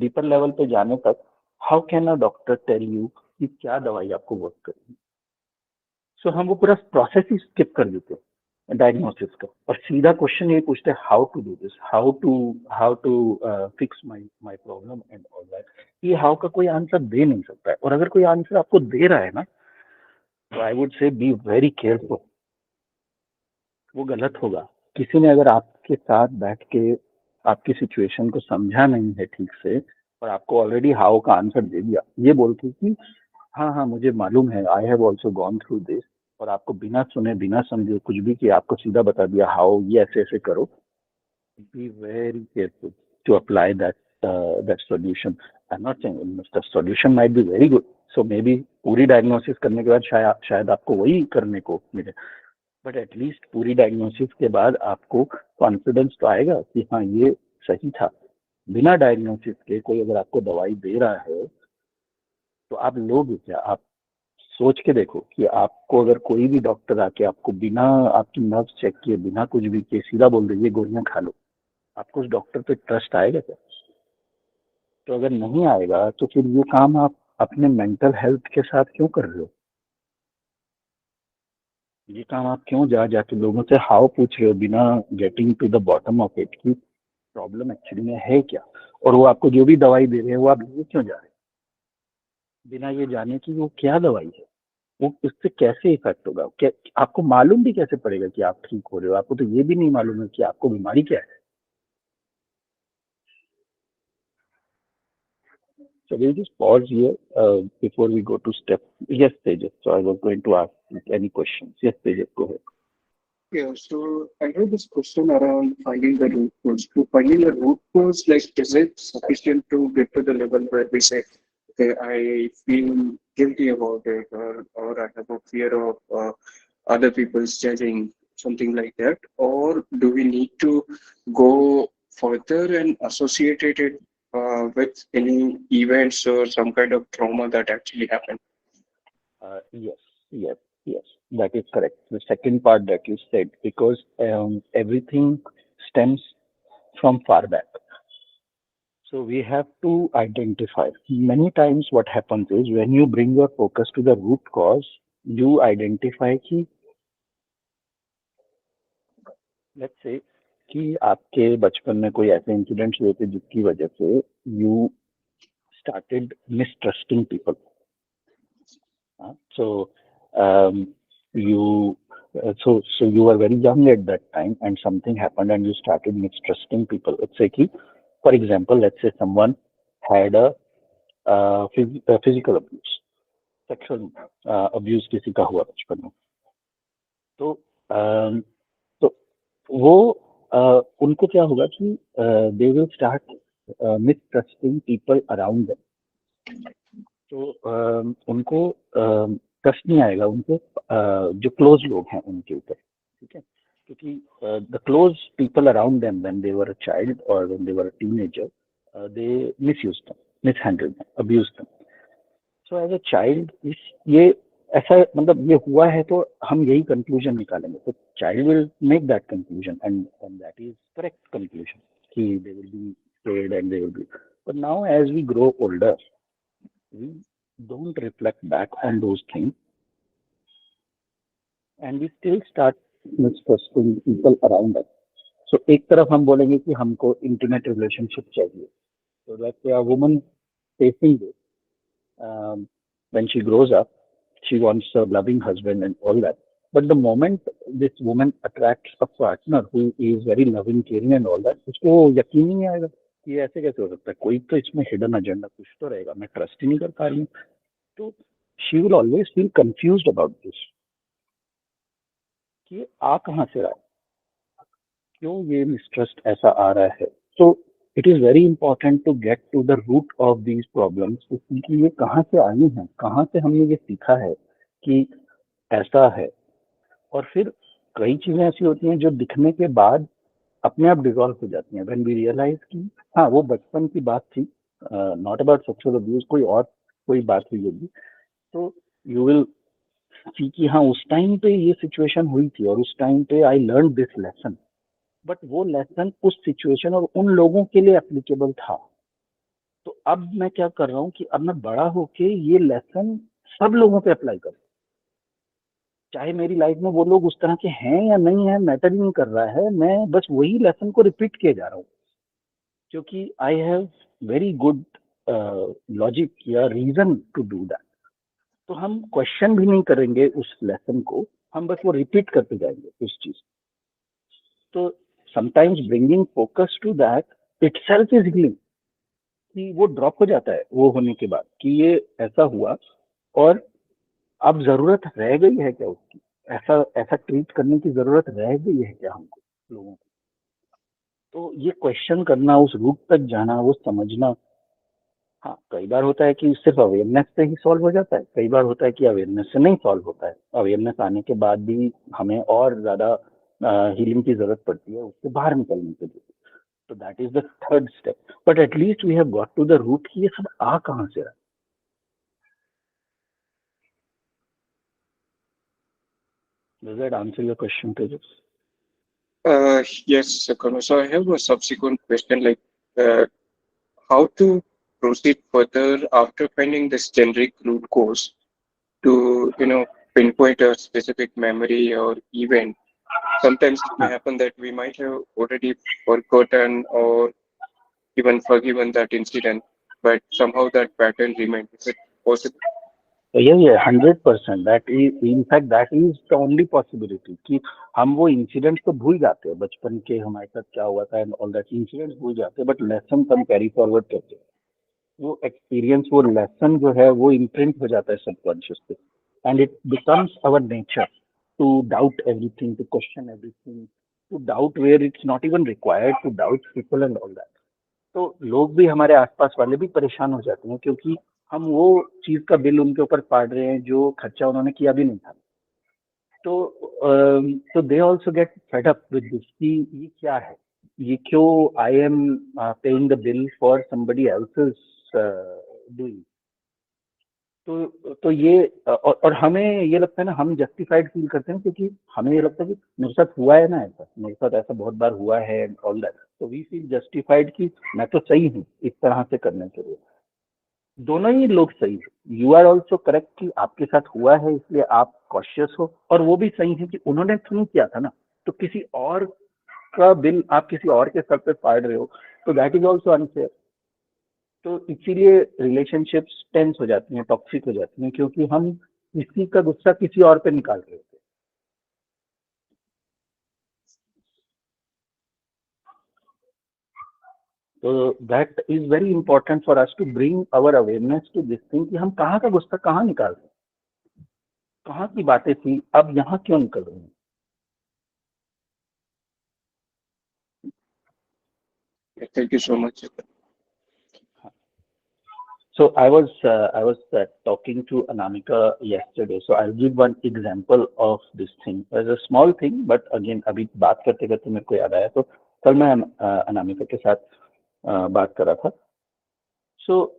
डीपर लेवल पे जाने तक, how can a doctor tell you कि क्या दवाई आपको वर्क करेगी? सो हम वो पूरा प्रोसेस ही स्किप कर देते हैं डायग्नोसिस का, और सीधा क्वेश्चन ये पूछते हैं how to do this, how to fix my my problem and all that. ये हाउ का कोई आंसर दे नहीं सकता है, और अगर कोई आंसर आपको दे रहा है ना, तो I would say be very careful, वो गलत होगा। किसी ने अगर आपके साथ बैठ के आपकी सिचुएशन को समझा नहीं है ठीक से, और आपको ऑलरेडी हाउ का आंसर दे दिया ये बोल के कि हाँ हाँ मुझे मालूम है, I have also gone through this, और आपको बिना सुने बिना समझे कुछ भी कि आपको सीधा बता दिया हाउ ये ऐसे ऐसे करो, be very careful to apply that solution. I'm not saying the solution might be very good. So maybe पूरी डायग्नोसिस करने के बाद शायद आपको वही करने को मिले, बट एटलीस्ट पूरी डायग्नोसिस के बाद आपको कॉन्फिडेंस तो आएगा कि हाँ ये सही था। बिना डायग्नोसिस के कोई अगर आपको दवाई दे रहा है तो आप लोगे क्या? आप सोच के देखो कि आपको अगर कोई भी डॉक्टर आके आपको बिना आपकी नर्व्स चेक किए, बिना कुछ भी किए सीधा बोल दे ये गोलियां खा लो, आपको उस डॉक्टर पे ट्रस्ट आएगा क्या? तो अगर नहीं आएगा तो फिर ये काम आप अपने मेंटल हेल्थ के साथ क्यों कर रहे हो? ये काम आप क्यों जा जाके लोगों से हाउ पूछ रहे हो बिना getting to the bottom of it कि प्रॉब्लम एक्चुअली में है क्या? और वो आपको जो भी दवाई दे रहे हैं वो आप लिए क्यों जा रहे हैं बिना ये जाने कि वो क्या दवाई है, वो उससे कैसे इफेक्ट होगा, क्या आपको मालूम भी कैसे पड़ेगा कि आप ठीक हो रहे हो? आपको तो ये भी नहीं मालूम है कि आपको बीमारी क्या है। So we'll just pause here before we go to step. Yes, Tejas. So I was going to ask any questions. Yes, Tejas, go ahead. Yeah, so I have this question around finding the root cause. To finding the root cause, like, is it sufficient to get to the level where we say, okay, I feel guilty about it, or I have a fear of other people's judging, something like that? Or do we need to go further and associate it with any events or some kind of trauma that actually happened? Yes, yes, yes. That is correct. The second part that you said, because everything stems from far back. So we have to identify. Many times what happens is when you bring your focus to the root cause, you identify कि let's say कि आपके बचपन में कोई ऐसे incidents हुए थे जिसकी वजह से you started mistrusting people. So you so you were very young at that time and something happened and you started mistrusting people. Let's say कि, for example, let's say someone had a physical abuse, sexual abuse किसी का हुआ बचपन में, तो वो उनको क्या होगा कि they will start mistrusting people around them. तो उनको ट्रस्ट नहीं आएगा उनको जो क्लोज लोग हैं उनके ऊपर, ठीक है? क्योंकि the close people around them when they were a child और when they were a teenager, they misuse them, mishandle them, abuse them. So as a child ये ऐसा मतलब ये हुआ है तो हम यही कंक्लूजन निकालेंगे, तो child will make that conclusion and that is correct conclusion कि they will be scared and they will be, but now as we grow older we don't reflect back on those things and we still start mistrusting people around us. So एक तरफ हम बोलेंगे कि हमको intimate relationship चाहिए, so that a woman facing this, when she grows up she wants a loving husband and all that, but the moment this woman attracts a partner who is very loving, caring and all that, उसको यकीन ही नहीं आएगा कि ये ऐसे कैसे हो सकता है, कोई तो इसमें हिडन एजेंडा कुछ तो रहेगा, मैं ट्रस्ट ही नहीं कर पा रही हूँ। तो she will always feel confused about this. कि आ कहाँ से रहा है, क्यों ये मिसट्रस्ट ऐसा आ रहा है. तो it is very important to get to the root of these problems, क्योंकि ये कहाँ से आई हैं, कहाँ से हमने ये सीखा है कि ऐसा है. और फिर कई चीजें ऐसी होती हैं जो दिखने के बाद अपने आप डिजॉल्व हो जाती हैं व्हेन वी रियलाइज कि हाँ वो बचपन की बात थी, नॉट अबाउट सेक्सुअल अब्यूज, कोई बात हुई होगी. तो यू विल सी कि हाँ उस टाइम पे ये सिचुएशन हुई थी और उस टाइम पे I learn this lesson, but वो लेसन उस सिचुएशन और उन लोगों के लिए एप्लीकेबल था. तो अब मैं क्या कर रहा हूँ कि अब मैं बड़ा होके ये लेसन सब लोगों पे अप्लाई कर, चाहे मेरी लाइफ में वो लोग उस तरह के हैं या नहीं है मैटर ही नहीं कर रहा है, मैं बस वही लेसन को रिपीट किए जा रहा हूँ, क्योंकि I have very good logic या रीजन टू डू दैट. तो हम क्वेश्चन भी नहीं करेंगे उस लेसन को, हम बस वो रिपीट करते जाएंगे उस चीज. तो sometimes bringing focus to that itself is healing, कि वो ड्रॉप हो जाता है वो होने के बाद कि ये ऐसा हुआ और अब जरूरत रह गई है क्या उसकी, ऐसा ऐसा ट्रीट करने की जरूरत रह गई है क्या हमको लोगों को. तो ये क्वेश्चन करना, उस रूट तक जाना, वो समझना. हाँ कई बार होता है कि सिर्फ अवेयरनेस से ही सॉल्व हो जाता है, कई बार होता है कि अवेयरनेस से नहीं सॉल्व होता है, अवेयरनेस आने के बाद भी हमें और ज्यादा हीलिंग की जरूरत पड़ती है उससे बाहर निकलने के लिए. तो that is the third step, but at least we have got to the root कि ये सब आ कहाँ से रहा. Does that answer your question, Tejas? Yes, Sakano. So I have a subsequent question, like how to proceed further after finding this generic root cause to, pinpoint a specific memory or event. Sometimes it may happen that we might have already forgotten or even forgiven that incident, but somehow that pattern remains. Is it possible? तो ये 100% that is in fact that is the only possibility कि हम वो incident तो भूल जाते हैं, बचपन के हमारे साथ क्या हुआ था एंड ऑल दैट इंसिडेंट्स भूल जाते हैं, बट लेसन हम कैरी फॉरवर्ड करते हैं. वो एक्सपीरियंस, वो लेसन जो है वो इम्प्रिंट हो जाता है सबकॉन्शियस पे, and it becomes our nature to doubt everything, to question everything, to doubt where it's not even required, to doubt people and all that. तो लोग भी, हमारे आसपास वाले भी परेशान हो जाते हैं, क्योंकि हम वो चीज का बिल उनके ऊपर फाड़ रहे हैं जो खर्चा उन्होंने किया भी नहीं था. तो they also get fed up with this कि ये क्या है, ये क्यों I am paying the bill for somebody else's doing. तो ये और हमें ये लगता है ना, हम जस्टिफाइड फील करते हैं, क्योंकि हमें ये लगता है कि मेरे साथ हुआ है ना ऐसा, मेरे साथ ऐसा बहुत बार हुआ है एंड ऑल दैट. तो वी फील जस्टिफाइड कि मैं तो सही हूँ इस तरह से करने के लिए. दोनों ही लोग सही है, यू आर ऑल्सो करेक्ट कि आपके साथ हुआ है इसलिए आप कॉशियस हो, और वो भी सही है कि उन्होंने तो नहीं किया था ना, तो किसी और का बिल आप किसी और के सर पे फाड़ रहे हो, तो दैट इज ऑल्सो अनफेयर. तो इसीलिए रिलेशनशिप्स टेंस हो जाती हैं, टॉक्सिक हो जाती हैं, क्योंकि हम किसी का गुस्सा किसी और पे निकाल रहे होते हैं. तो that is very important for us to bring our awareness to this thing कि हम कहाँ का गुस्सा कहाँ निकाल रहे हैं, कहाँ की बातें थी अब यहाँ क्यों निकल रही हैं. Thank you so much. So I was talking to Anamika yesterday. So I'll give one example of this thing. It's a small thing, but again अभी बात करते करते मेरे को याद आया. तो कल मैं अनामिका के साथ बात कर रहा था. So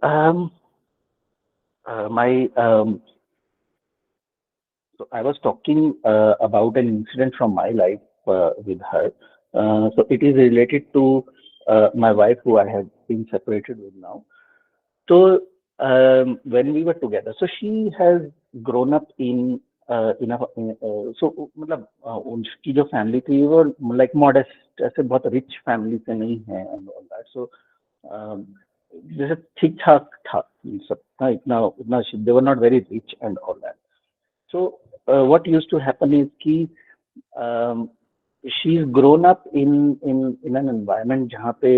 so I was talking about an incident from my life with her. So it is related to my wife, who I have been separated with now. So when we were together, so she has grown up so मतलब उनकी जो family थी वो like modest, ऐसे बहुत rich family से नहीं है एंड ऑल दैट. सो जैसे ठीक ठाक था सब था, इतना उतना they were not very rich and all that. So what used to happen is कि she's grown up in an environment जहाँ पे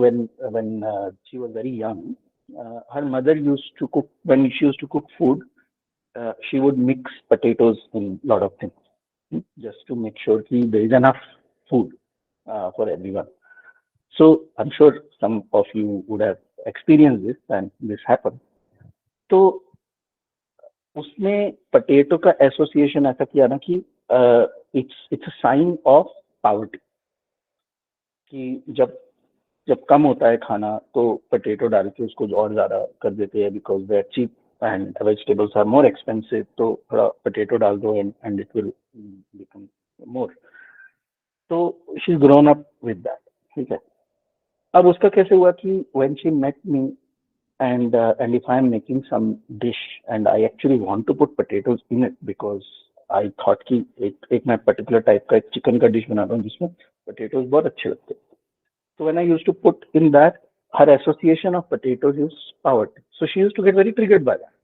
when she was very young, her mother used to cook, when she used to cook food, she would mix potatoes in lot of things. just to make sure that there is enough food for everyone. So I'm sure some of you would have experienced this and this happened. तो उसने potato का association ऐसा किया ना कि it's a sign of poverty, कि जब जब कम होता है खाना तो पोटैटो डाल के उसको और ज्यादा कर देते हैं, because they are cheap and vegetables are more expensive, तो थोड़ा पोटैटो डाल दो and it will become more. तो she is grown up with that. ठीक है. अब उसका कैसे हुआ कि when she met me and if I'm making some dish and I actually want to put potatoes in it because I thought कि एक मैं particular type का एक चिकन का डिश बनाता हूँ जिसमें potatoes बहुत अच्छे लगते हैं. So when I used to put in that, her association of potatoes is poverty. So she used to get very triggered by that.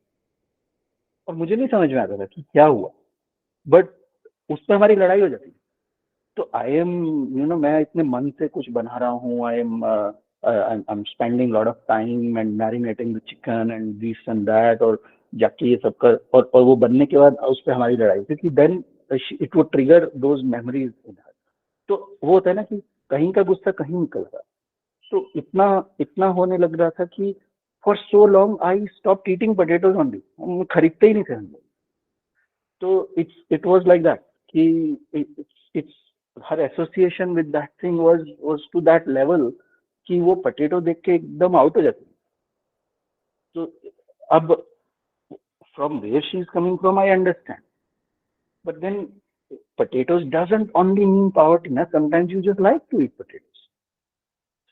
और मुझे नहीं समझ में आता था कि क्या हुआ, बट उस पर हमारी लड़ाई हो जाती. तो आई एम मैं इतने मन से कुछ बना रहा हूँ, I'm spending a lot of time and marinating the chicken and this and that, और जाके ये सब कर, और वो बनने के बाद उस पर हमारी लड़ाई, क्योंकि then it would trigger those memories in her. तो वो होता है ना कि कहीं का गुस्सा कहीं निकल रहा. तो इतना इतना होने लग रहा था कि for so long I stop eating potatoes only, हम खरीदते ही नहीं थे हम लोग. तो इट वाज लाइक दैट कि it's her association with that thing was to that level कि वो पोटैटो देख के एकदम आउट हो जाती. तो अब from where she is coming from I understand, but then potatoes doesn't only mean poverty. Na? Sometimes you just like to eat potatoes.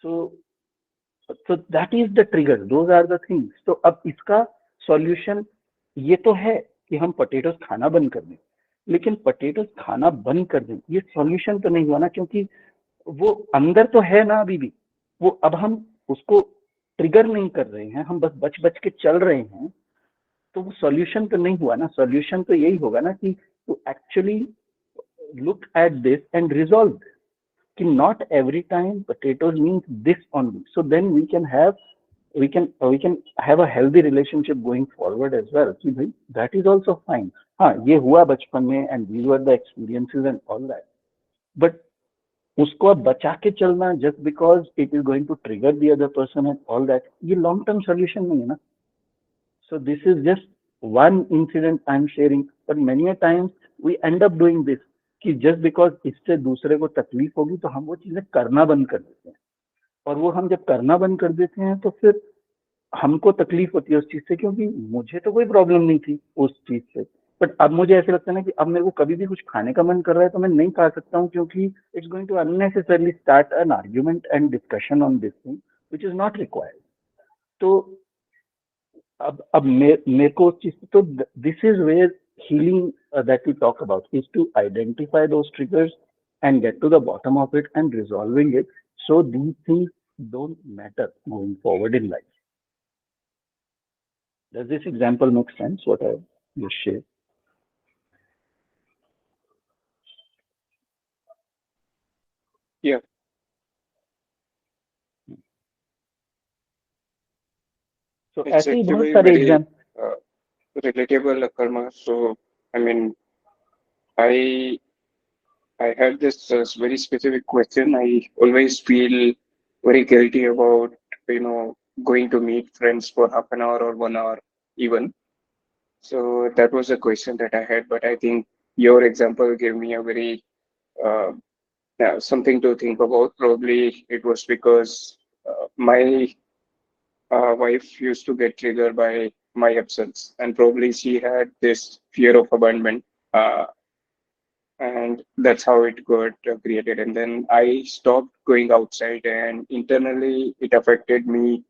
So that is the trigger. Those are the things. तो अब इसका solution ये तो है कि हम potatoes खाना बंद कर दें, लेकिन पोटैटोज खाना बंद कर दें ये सॉल्यूशन तो नहीं हुआ ना, क्योंकि वो अंदर तो है ना अभी भी. वो अब हम उसको ट्रिगर नहीं कर रहे हैं, हम बस बच बच के चल रहे हैं. तो वो सॉल्यूशन तो नहीं हुआ ना. सॉल्यूशन तो यही होगा ना कि to actually look at this and resolve this. कि not every time potatoes means this only. So then we can have a healthy relationship going forward as well. कि भाई that is also fine. हाँ ये हुआ बचपन में and these were the experiences and all that. But उसको अब बचा के चलना just because it is going to trigger the other person and all that, ये long term solution नहीं है ना. So this is just one incident I'm sharing, but many a times we end up doing this कि just because इससे दूसरे को तकलीफ होगी तो हम वो चीजें करना बंद कर देते हैं. और वो हम जब करना बंद कर देते हैं तो फिर हमको तकलीफ होती है उस चीज से, क्योंकि मुझे तो कोई प्रॉब्लम नहीं थी उस चीज से. बट अब मुझे ऐसे लगता है ना कि अब मेरे को कभी भी कुछ खाने का मन कर रहा है तो मैं नहीं खा सकता हूँ, क्योंकि it's going to unnecessarily start an argument and discussion on this thing which is not required. तो अब मेरे को उस चीज, तो this is where healing that we talk about is to identify those triggers and get to the bottom of it and resolving it, so these things don't matter going forward in life. Does this example make sense, what I just shared? Yeah. So It's ऐसे ही बहुत actually सारे very exam. relatable, Karma. So, I mean, I had this very specific question. I always feel very guilty about, going to meet friends for half an hour or 1 hour even. So that was a question that I had, but I think your example gave me a very something to think about. Probably it was because my wife used to get triggered by my absence, and probably she had this fear of abandonment. And that's how it got created. And then I stopped going outside, and internally it affected me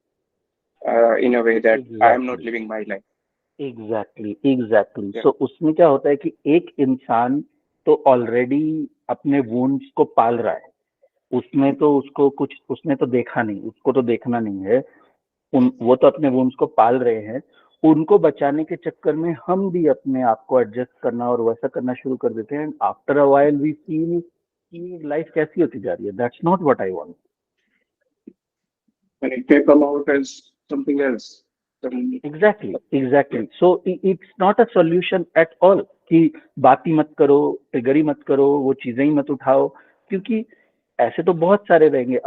in a way that I am not Exactly. living my life. Exactly. Yeah. So उसमें क्या होता है कि एक इंसान तो already अपने wounds को पाल रहा है, उसमें तो उसने तो देखा नहीं, उसको तो देखना नहीं है. वो तो अपने वुंड्स को पाल रहे हैं. उनको बचाने के चक्कर में हम भी अपने आप को एडजस्ट करना और वैसा करना शुरू कर देते हैं. After a while we feel कि लाइफ कैसी होती जा रही है. That's not what I want. And it may come out as something else. Exactly. So it's not a solution at all. कि बात ही मत करो, ट्रिगर ही मत करो, वो चीजें ही मत उठाओ, क्योंकि ऐसे तो बहुत सारे रहेंगे.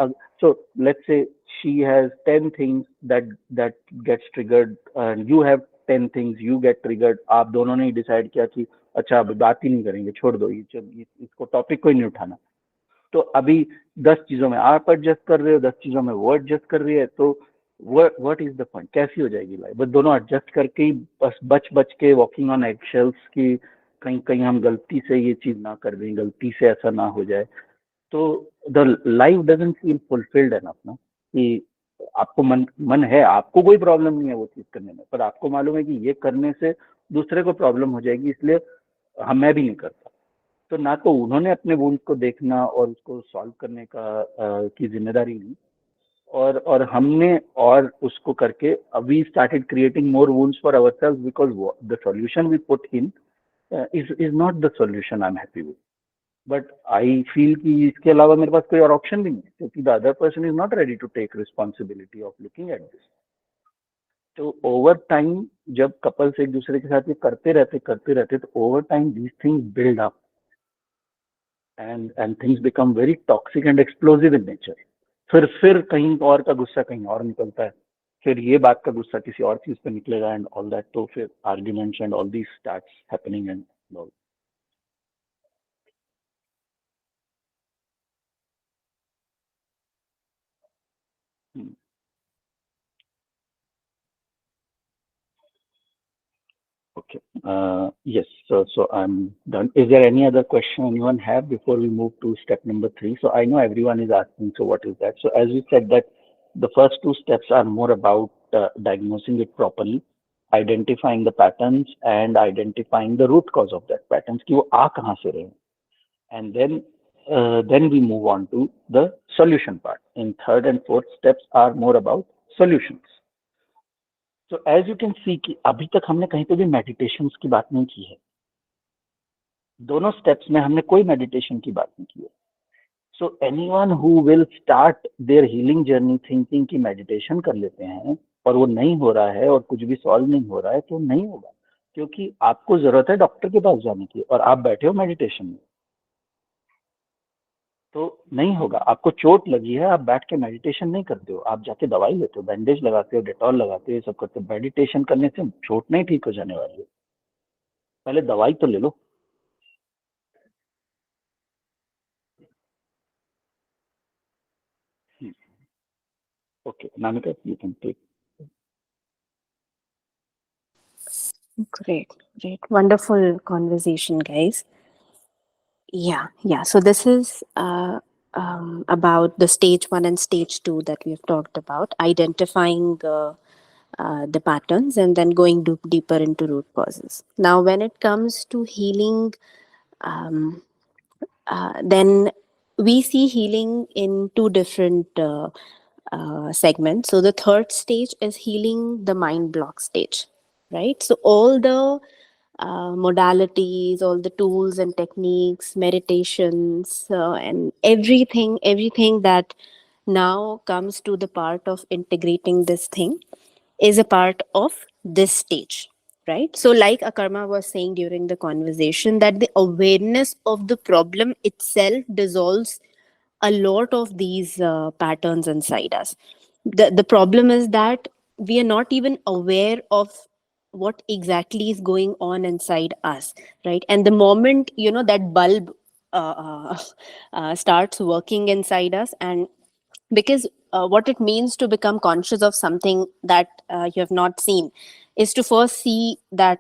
So let's say she has 10 things that gets triggered and you have 10 things you get triggered. आप दोनों ने डिसाइड किया कि अच्छा अब बात ही नहीं करेंगे, छोड़ दो, इसको टॉपिक को ही नहीं उठाना. तो अभी 10 चीजों में आप एडजस्ट कर रहे हो, 10 चीजों में वो एडजस्ट कर रही है, तो व्हाट इज द पॉइंट? कैसी हो जाएगी लाइफ? बस दोनों एडजस्ट करके ही बस बच बच के वॉकिंग ऑन एगशेल्स की कहीं कहीं हम गलती से ये चीज ना कर दें, गलती से ऐसा ना हो जाए, तो the life doesn't feel fulfilled enough ना. कि आपको मन है, आपको कोई प्रॉब्लम नहीं है वो चीज करने में, पर आपको मालूम है कि ये करने से दूसरे को प्रॉब्लम हो जाएगी, इसलिए हम मैं भी नहीं करता. तो ना तो उन्होंने अपने वुंड्स को देखना और उसको सॉल्व करने की जिम्मेदारी ली, और हमने और उसको करके we started creating more wounds for ourselves, because the solution we put in is not the solution I am happy with. But I feel कि इसके अलावा मेरे पास कोई और ऑप्शन भी नहीं है, क्योंकि the other person is not ready to take responsibility of looking at this. तो ओवर टाइम जब कपल्स एक दूसरे के साथ ये करते रहते तो over time these things build up and things become very toxic and explosive in nature. फिर कहीं और का गुस्सा कहीं और निकलता है, फिर ये बात का गुस्सा किसी और चीज पे निकलेगा एंड ऑल दैट, तो फिर arguments and all these starts happening and all. Okay. Yes. So I'm done. Is there any other question anyone have before we move to step number 3? So I know everyone is asking, so what is that? So as we said that the first 2 steps are more about diagnosing it properly, identifying the patterns and identifying the root cause of that patterns कि वो आ कहाँ से रहे हैं. And then we move on to the solution part. In third and fourth steps are more about solutions. So as you can see कि अभी तक हमने कहीं पे भी मेडिटेशन की बात नहीं की है. दोनों स्टेप्स में हमने कोई मेडिटेशन की बात नहीं की है. So anyone who will start their healing journey thinking कि मेडिटेशन कर लेते हैं और वो नहीं हो रहा है और कुछ भी सॉल्व नहीं हो रहा है, तो नहीं होगा, क्योंकि आपको जरूरत है डॉक्टर के पास जाने की और आप बैठे हो मेडिटेशन में, तो नहीं होगा. आपको चोट लगी है, आप बैठ के मेडिटेशन नहीं करते हो, आप जाके दवाई लेते हो, बैंडेज लगाते हो, डेटॉल लगाते हो, ये सब करते हो. मेडिटेशन करने से चोट नहीं ठीक हो जाने वाली है, पहले दवाई तो ले लो. Okay, Namika, you can take. Great, great. Wonderful conversation, guys. Yeah. So this is about the stage 1 and stage 2 that we've talked about, identifying the patterns and then going deeper into root causes. Now, when it comes to healing, then we see healing in 2 different segments. So the third stage is healing the mind block stage, right? So all the modalities, all the tools and techniques, meditations, and everything that now comes to the part of integrating this thing is a part of this stage, right? So like Akarma was saying during the conversation, that the awareness of the problem itself dissolves a lot of these patterns inside us. The problem is that we are not even aware of what exactly is going on inside us, right? And the moment that bulb starts working inside us, and because what it means to become conscious of something that you have not seen is to first see that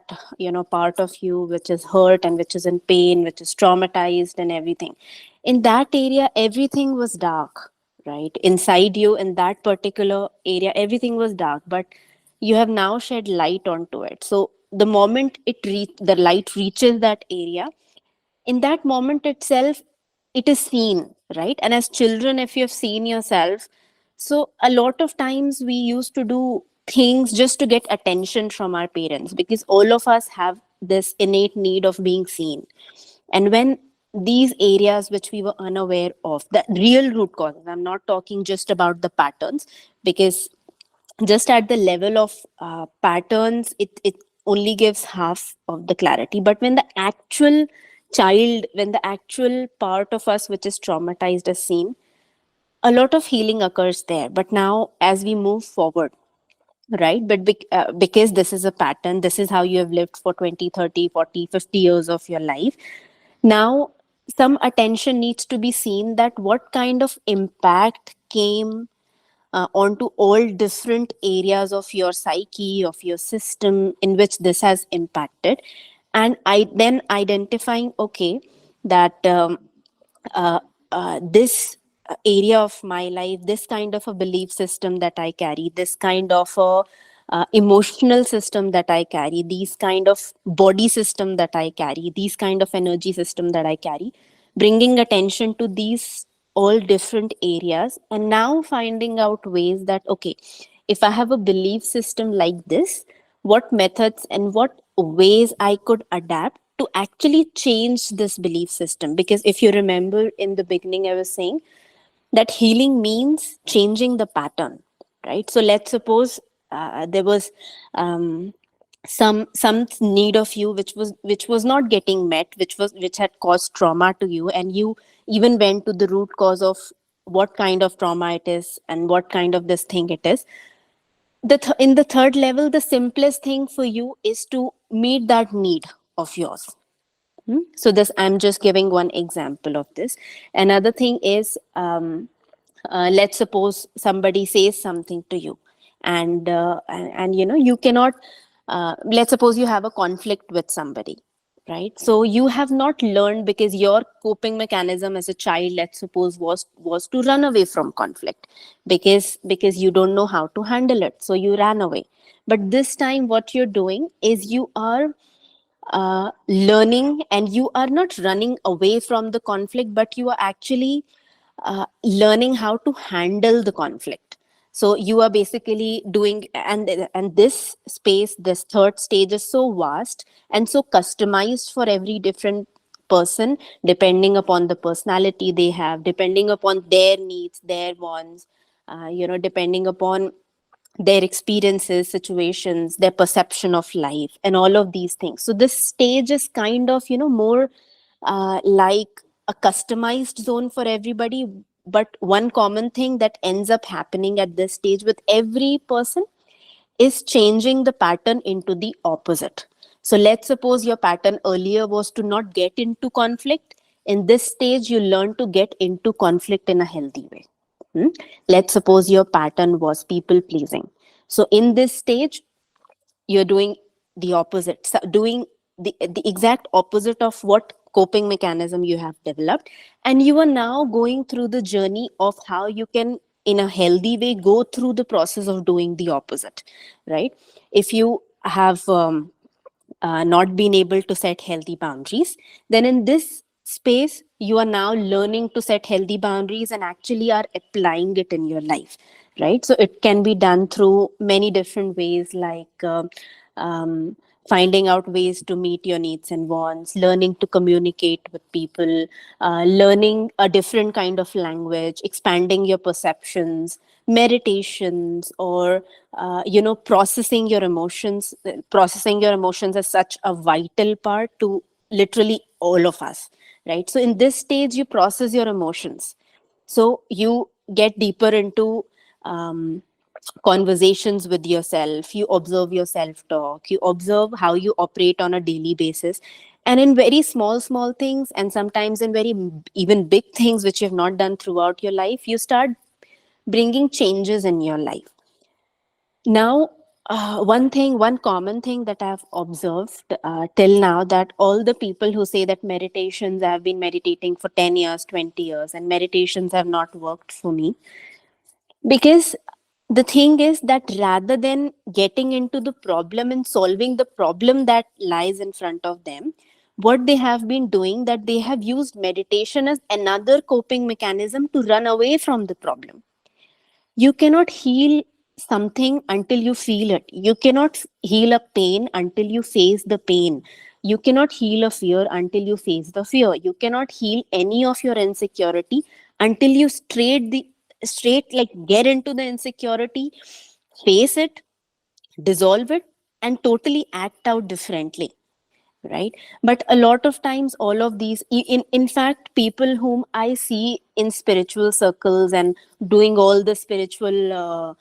part of you which is hurt and which is in pain, which is traumatized and everything. In that area everything was dark, right? Inside you, in that particular area, everything was dark, but you have now shed light onto it. So the moment the light reaches that area, in that moment itself it is seen, right? And as children, if you have seen yourself, so a lot of times we used to do things just to get attention from our parents, because all of us have this innate need of being seen. And when these areas which we were unaware of, the real root causes, I'm not talking just about the patterns, because just at the level of patterns, it only gives half of the clarity. But when the actual child, when the actual part of us which is traumatized is seen, a lot of healing occurs there. But now, as we move forward, right, but because this is a pattern, this is how you have lived for 20, 30, 40, 50 years of your life. Now, some attention needs to be seen that what kind of impact came onto all different areas of your psyche, of your system, in which this has impacted. And I then identifying, okay, that uh, this area of my life, this kind of a belief system that I carry, this kind of a emotional system that I carry, these kind of body system that I carry, these kind of energy system that I carry, bringing attention to these all different areas, and now finding out ways that, okay, if I have a belief system like this, what methods and what ways I could adapt to actually change this belief system. Because if you remember in the beginning, I was saying that healing means changing the pattern, right? So let's suppose there was um, some need of you which was not getting met, which had caused trauma to you, and you even went to the root cause of what kind of trauma it is and what kind of this thing it is. In the third level, the simplest thing for you is to meet that need of yours. So this, I'm just giving one example of this. Another thing is, let's suppose somebody says something to you, and you know, you cannot. Let's suppose you have a conflict with somebody, right? So you have not learned, because your coping mechanism as a child, let's suppose, was to run away from conflict, because you don't know how to handle it, so you ran away. But this time, what you're doing is you are learning, and you are not running away from the conflict, but you are actually learning how to handle the conflict. So you are basically doing, and this space, this third stage is so vast and so customized for every different person, depending upon the personality they have, depending upon their needs, their wants, depending upon their experiences, situations, their perception of life, and all of these things. So this stage is kind of, more like a customized zone for everybody. But one common thing that ends up happening at this stage with every person is changing the pattern into the opposite. So let's suppose your pattern earlier was to not get into conflict. In this stage, you learn to get into conflict in a healthy way. Hmm? Let's suppose your pattern was people pleasing. So in this stage, you're doing the opposite, so doing the exact opposite of what coping mechanism you have developed. And you are now going through the journey of how you can, in a healthy way, go through the process of doing the opposite, right? If you have not been able to set healthy boundaries, then in this space, you are now learning to set healthy boundaries and actually are applying it in your life, right? So it can be done through many different ways, like um, finding out ways to meet your needs and wants, learning to communicate with people, learning a different kind of language, expanding your perceptions, meditations, or processing your emotions is such a vital part to literally all of us, right? So in this stage, you process your emotions, so you get deeper into um, conversations with yourself, you observe your self talk, you observe how you operate on a daily basis. And in very small things, and sometimes in very even big things which you have not done throughout your life, you start bringing changes in your life. Now, one common thing that I've observed till now, that all the people who say that meditations, I've been meditating for 10 years, 20 years, and meditations have not worked for me. Because the thing is that rather than getting into the problem and solving the problem that lies in front of them, what they have been doing, that they have used meditation as another coping mechanism to run away from the problem. You cannot heal something until you feel it. You cannot heal a pain until you face the pain. You cannot heal a fear until you face the fear. You cannot heal any of your insecurity until you straight like get into the insecurity, face it, dissolve it, and totally act out differently, right? But a lot of times all of these, in fact, people whom I see in spiritual circles and doing all the spiritual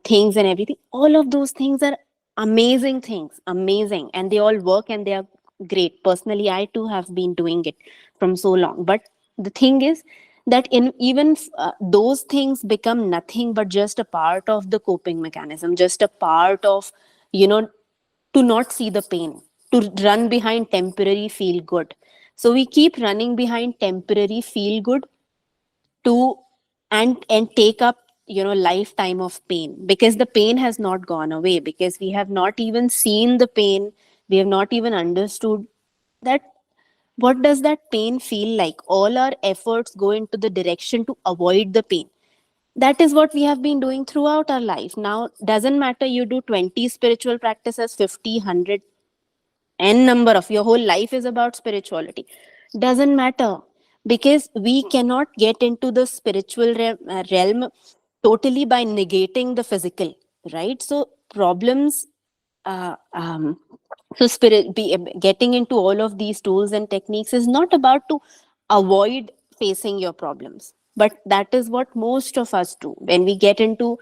things and everything, all of those things are amazing things, amazing, and they all work and they are great. Personally, I too have been doing it from so long, but the thing is that in even those things become nothing but just a part of the coping mechanism, just a part of, you know, to not see the pain, to run behind temporary feel good. So we keep running behind temporary feel good to and take up, you know, lifetime of pain, because the pain has not gone away, because we have not even seen the pain, we have not even understood that what does that pain feel like. All our efforts go into the direction to avoid the pain. That is what we have been doing throughout our life. Now doesn't matter you do 20 spiritual practices, 50, 100, n number of, your whole life is about spirituality, doesn't matter, because we cannot get into the spiritual realm totally by negating the physical, right? So problems, uh, um, getting into all of these tools and techniques is not about to avoid facing your problems, but that is what most of us do when we get into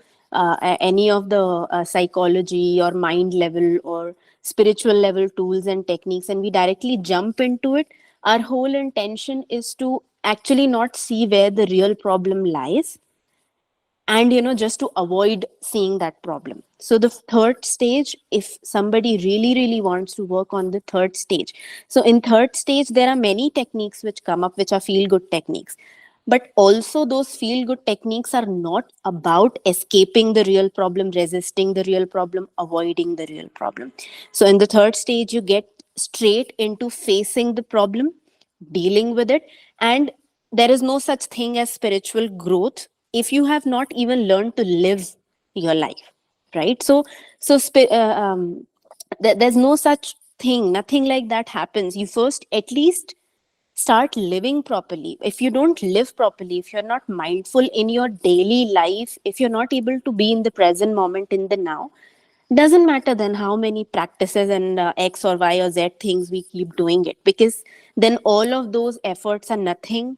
any of the psychology or mind level or spiritual level tools and techniques, and we directly jump into it. Our whole intention is to actually not see where the real problem lies, and just to avoid seeing that problem. So the third stage, if somebody really wants to work on the third stage, so in third stage there are many techniques which come up, which are feel good techniques, but also those feel good techniques are not about escaping the real problem, resisting the real problem, avoiding the real problem. So in the third stage you get straight into facing the problem, dealing with it. And there is no such thing as spiritual growth if you have not even learned to live your life, right? There's no such thing, nothing like that happens. You first at least start living properly. If you don't live properly, if you're not mindful in your daily life, if you're not able to be in the present moment, in the now, doesn't matter then how many practices and x or y or z things we keep doing it, because then all of those efforts are nothing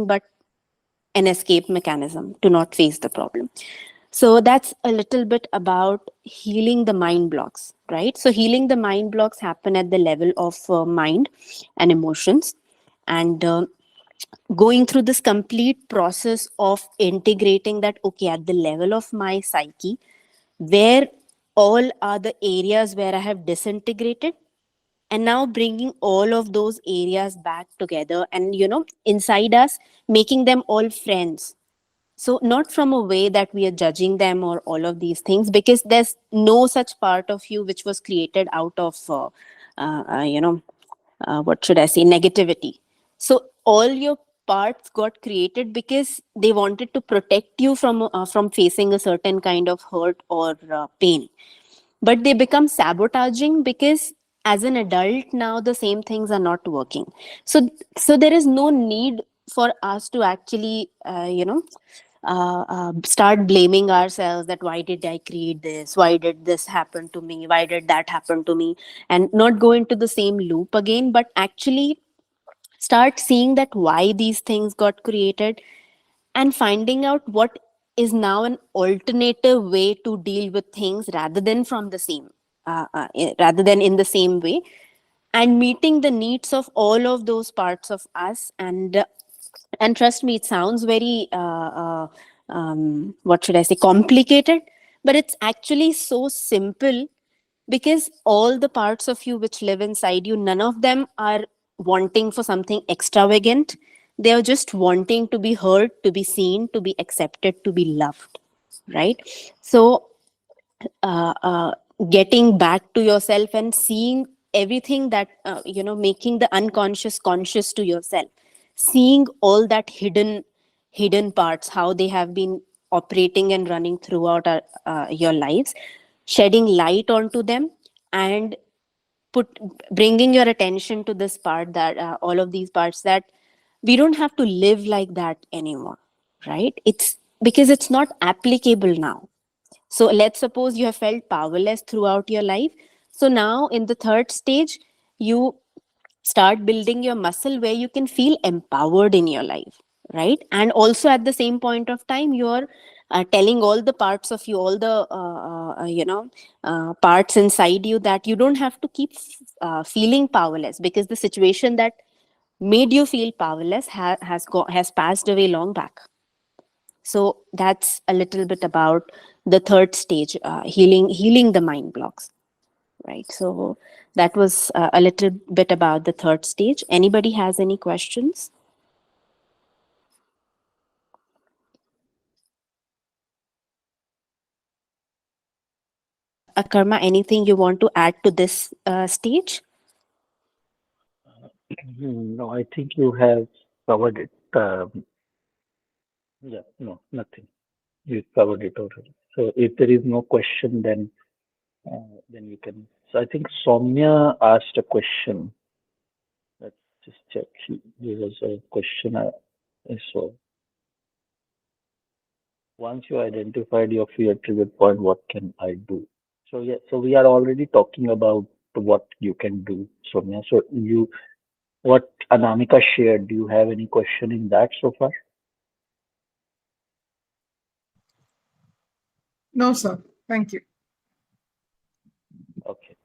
but an escape mechanism to not face the problem. So that's a little bit about healing the mind blocks, right? So healing the mind blocks happen at the level of mind and emotions, and going through this complete process of integrating that, okay, at the level of my psyche, where all are the areas where I have disintegrated, and now bringing all of those areas back together and inside us, making them all friends. So not from a way that we are judging them or all of these things, because there's no such part of you which was created out of what should I say, negativity. So all your parts got created because they wanted to protect you from facing a certain kind of hurt or pain, but they become sabotaging because as an adult now the same things are not working. So there is no need for us to actually start blaming ourselves, that why did I create this, why did this happen to me, why did that happen to me, and not go into the same loop again, but actually start seeing that why these things got created, and finding out what is now an alternative way to deal with things rather than from the same rather than in the same way, and meeting the needs of all of those parts of us. And trust me, it sounds very what should I say, complicated, but it's actually so simple, because all the parts of you which live inside you, none of them are wanting for something extravagant. They are just wanting to be heard, to be seen, to be accepted, to be loved, right? So uh, getting back to yourself and seeing everything that making the unconscious conscious to yourself, seeing all that hidden parts, how they have been operating and running throughout your lives, shedding light onto them, and put bringing your attention to this part, that all of these parts, that we don't have to live like that anymore, right? It's because it's not applicable now. So let's suppose you have felt powerless throughout your life. So now in the third stage, you start building your muscle where you can feel empowered in your life, right? And also at the same point of time, you're telling all the parts of you, all the parts inside you, that you don't have to keep feeling powerless, because the situation that made you feel powerless has passed away long back. So that's a little bit about the third stage, healing the mind blocks, right? So that was a little bit about the third stage. Anybody has any questions? Akarma, anything you want to add to this stage? No, I think you have covered it. Yeah, no, nothing. You covered it already. So if there is no question, then you can. So I think Soumya asked a question. Let's just check. There was a question I saw. Once you identified your fear trigger point, what can I do? So yeah, so we are already talking about what you can do, Soumya. So what Anamika shared, do you have any question in that so far? No, sir. Thank you. Okay.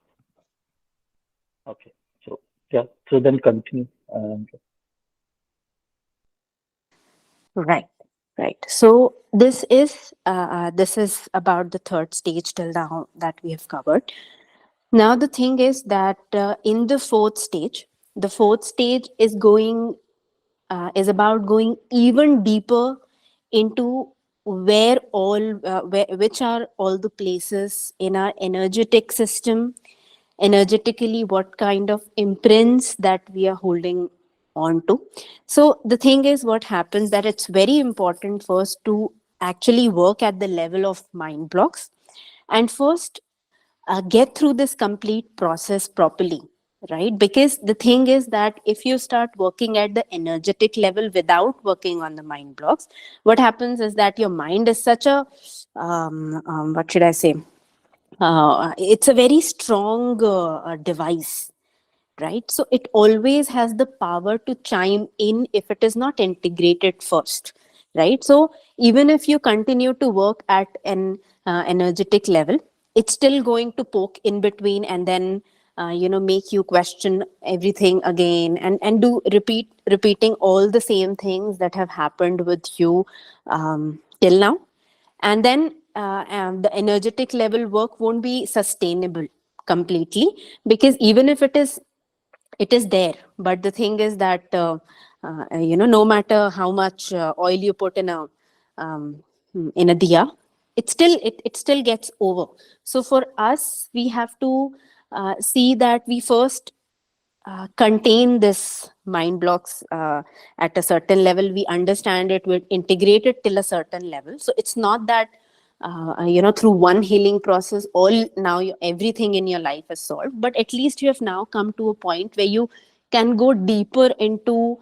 Okay. So yeah, so then continue. Right, right. So this is about the third stage till now that we have covered. Now the thing is that in the fourth stage is about going even deeper into which are all the places in our energetic system, energetically, what kind of imprints that we are holding on to. So the thing is, what happens, that it's very important first to actually work at the level of mind blocks, and first get through this complete process properly, right? Because the thing is that if you start working at the energetic level without working on the mind blocks, what happens is that your mind is such a what should I say, it's a very strong device, right? So it always has the power to chime in if it is not integrated first, right? So even if you continue to work at an energetic level, it's still going to poke in between, and then make you question everything again, and do repeating all the same things that have happened with you till now. And then the energetic level work won't be sustainable completely, because even if it is there, but the thing is that no matter how much oil you put um, in a diya, it still gets over. So for us, we have to see that we first contain this mind blocks at a certain level. We understand it, we integrate it till a certain level. So it's not that through one healing process all now everything in your life is solved, but at least you have now come to a point where you can go deeper into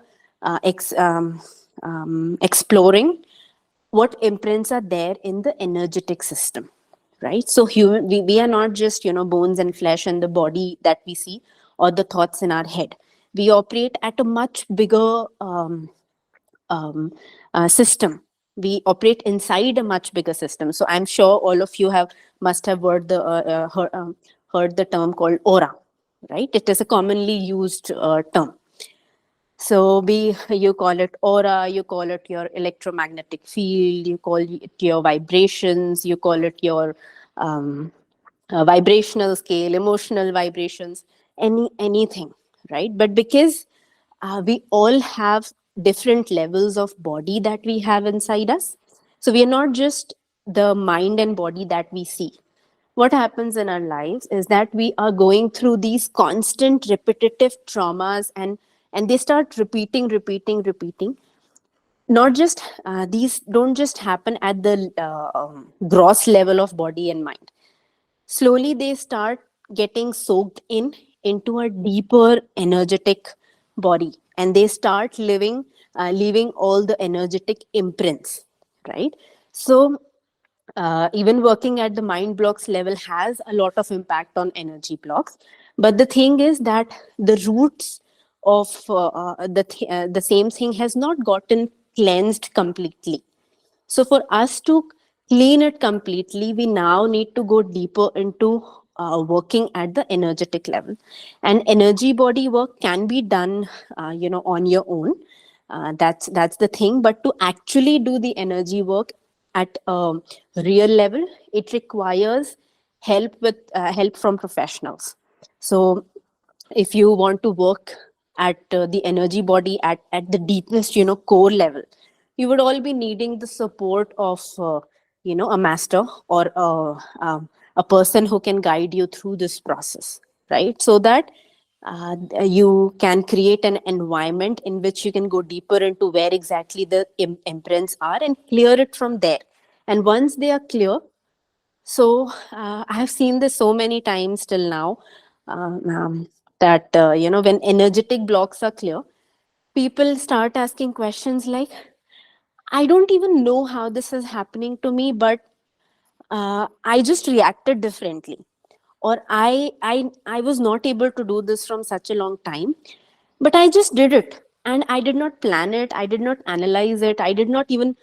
exploring what imprints are there in the energetic system, right? So we are not just bones and flesh and the body that we see, or the thoughts in our head. We operate at a much bigger um, system. We operate inside a much bigger system. So I'm sure all of you must have heard the term called aura, right? It is a commonly used term. So you call it aura, you call it your electromagnetic field, you call it your vibrations, you call it your vibrational scale, emotional vibrations, anything, right? But because we all have different levels of body that we have inside us, so we are not just the mind and body that we see. What happens in our lives is that we are going through these constant repetitive traumas, and they start repeating. Not just these don't just happen at the gross level of body and mind. Slowly they start getting soaked into a deeper energetic body, and they start leaving all the energetic imprints, right? So Even working at the mind blocks level has a lot of impact on energy blocks. But the thing is that the roots of the same thing has not gotten cleansed completely. So for us to clean it completely, we now need to go deeper into working at the energetic level. And energy body work can be done, on your own. That's the thing. But to actually do the energy work at a real level, it requires help from professionals. So if you want to work at the energy body at the deepest core level, you would all be needing the support of a master or a person who can guide you through this process, right? So that you can create an environment in which you can go deeper into where exactly the imprints are and clear it from there. And once they are clear, so I have seen this so many times till now, that when energetic blocks are clear, people start asking questions like, I don't even know how this is happening to me, but I just reacted differently, or I was not able to do this from such a long time, but I just did it, and I did not plan it, I did not analyze it, I did not even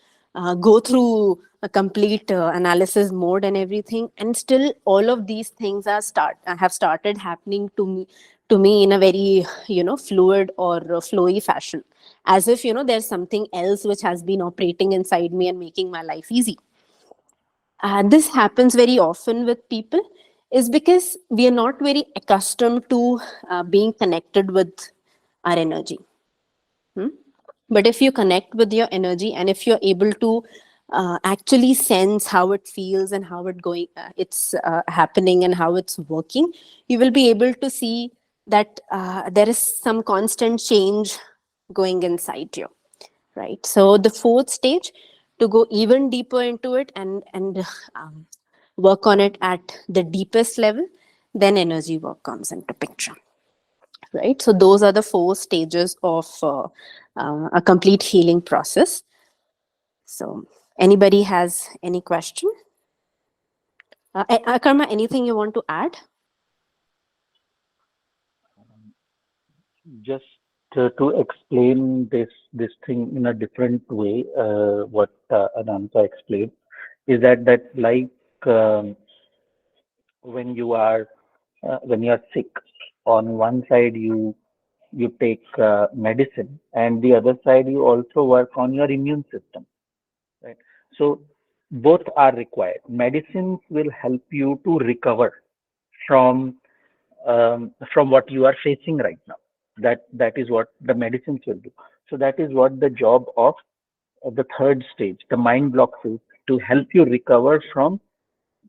go through a complete analysis mode and everything, and still all of these things have started happening to me in a very fluid or flowy fashion, as if there's something else which has been operating inside me and making my life easy. This happens very often with people, is because we are not very accustomed to being connected with our energy. Hmm? But if you connect with your energy, and if you're able to actually sense how it feels and how it's happening and how it's working, you will be able to see that there is some constant change going inside you, right? So the fourth stage, to go even deeper into it and um, work on it at the deepest level, then energy work comes into picture, right? So those are the four stages of a complete healing process. So anybody has any question? Akarma, anything you want to add? Just to explain this thing in a different way, what Ananta explained is that like when you are sick, on one side you take medicine, and the other side you also work on your immune system, right? So both are required. Medicines will help you to recover from what you are facing right now. That is what the medicines will do. So that is what the job of the third stage, the mind blocks, is to help you recover from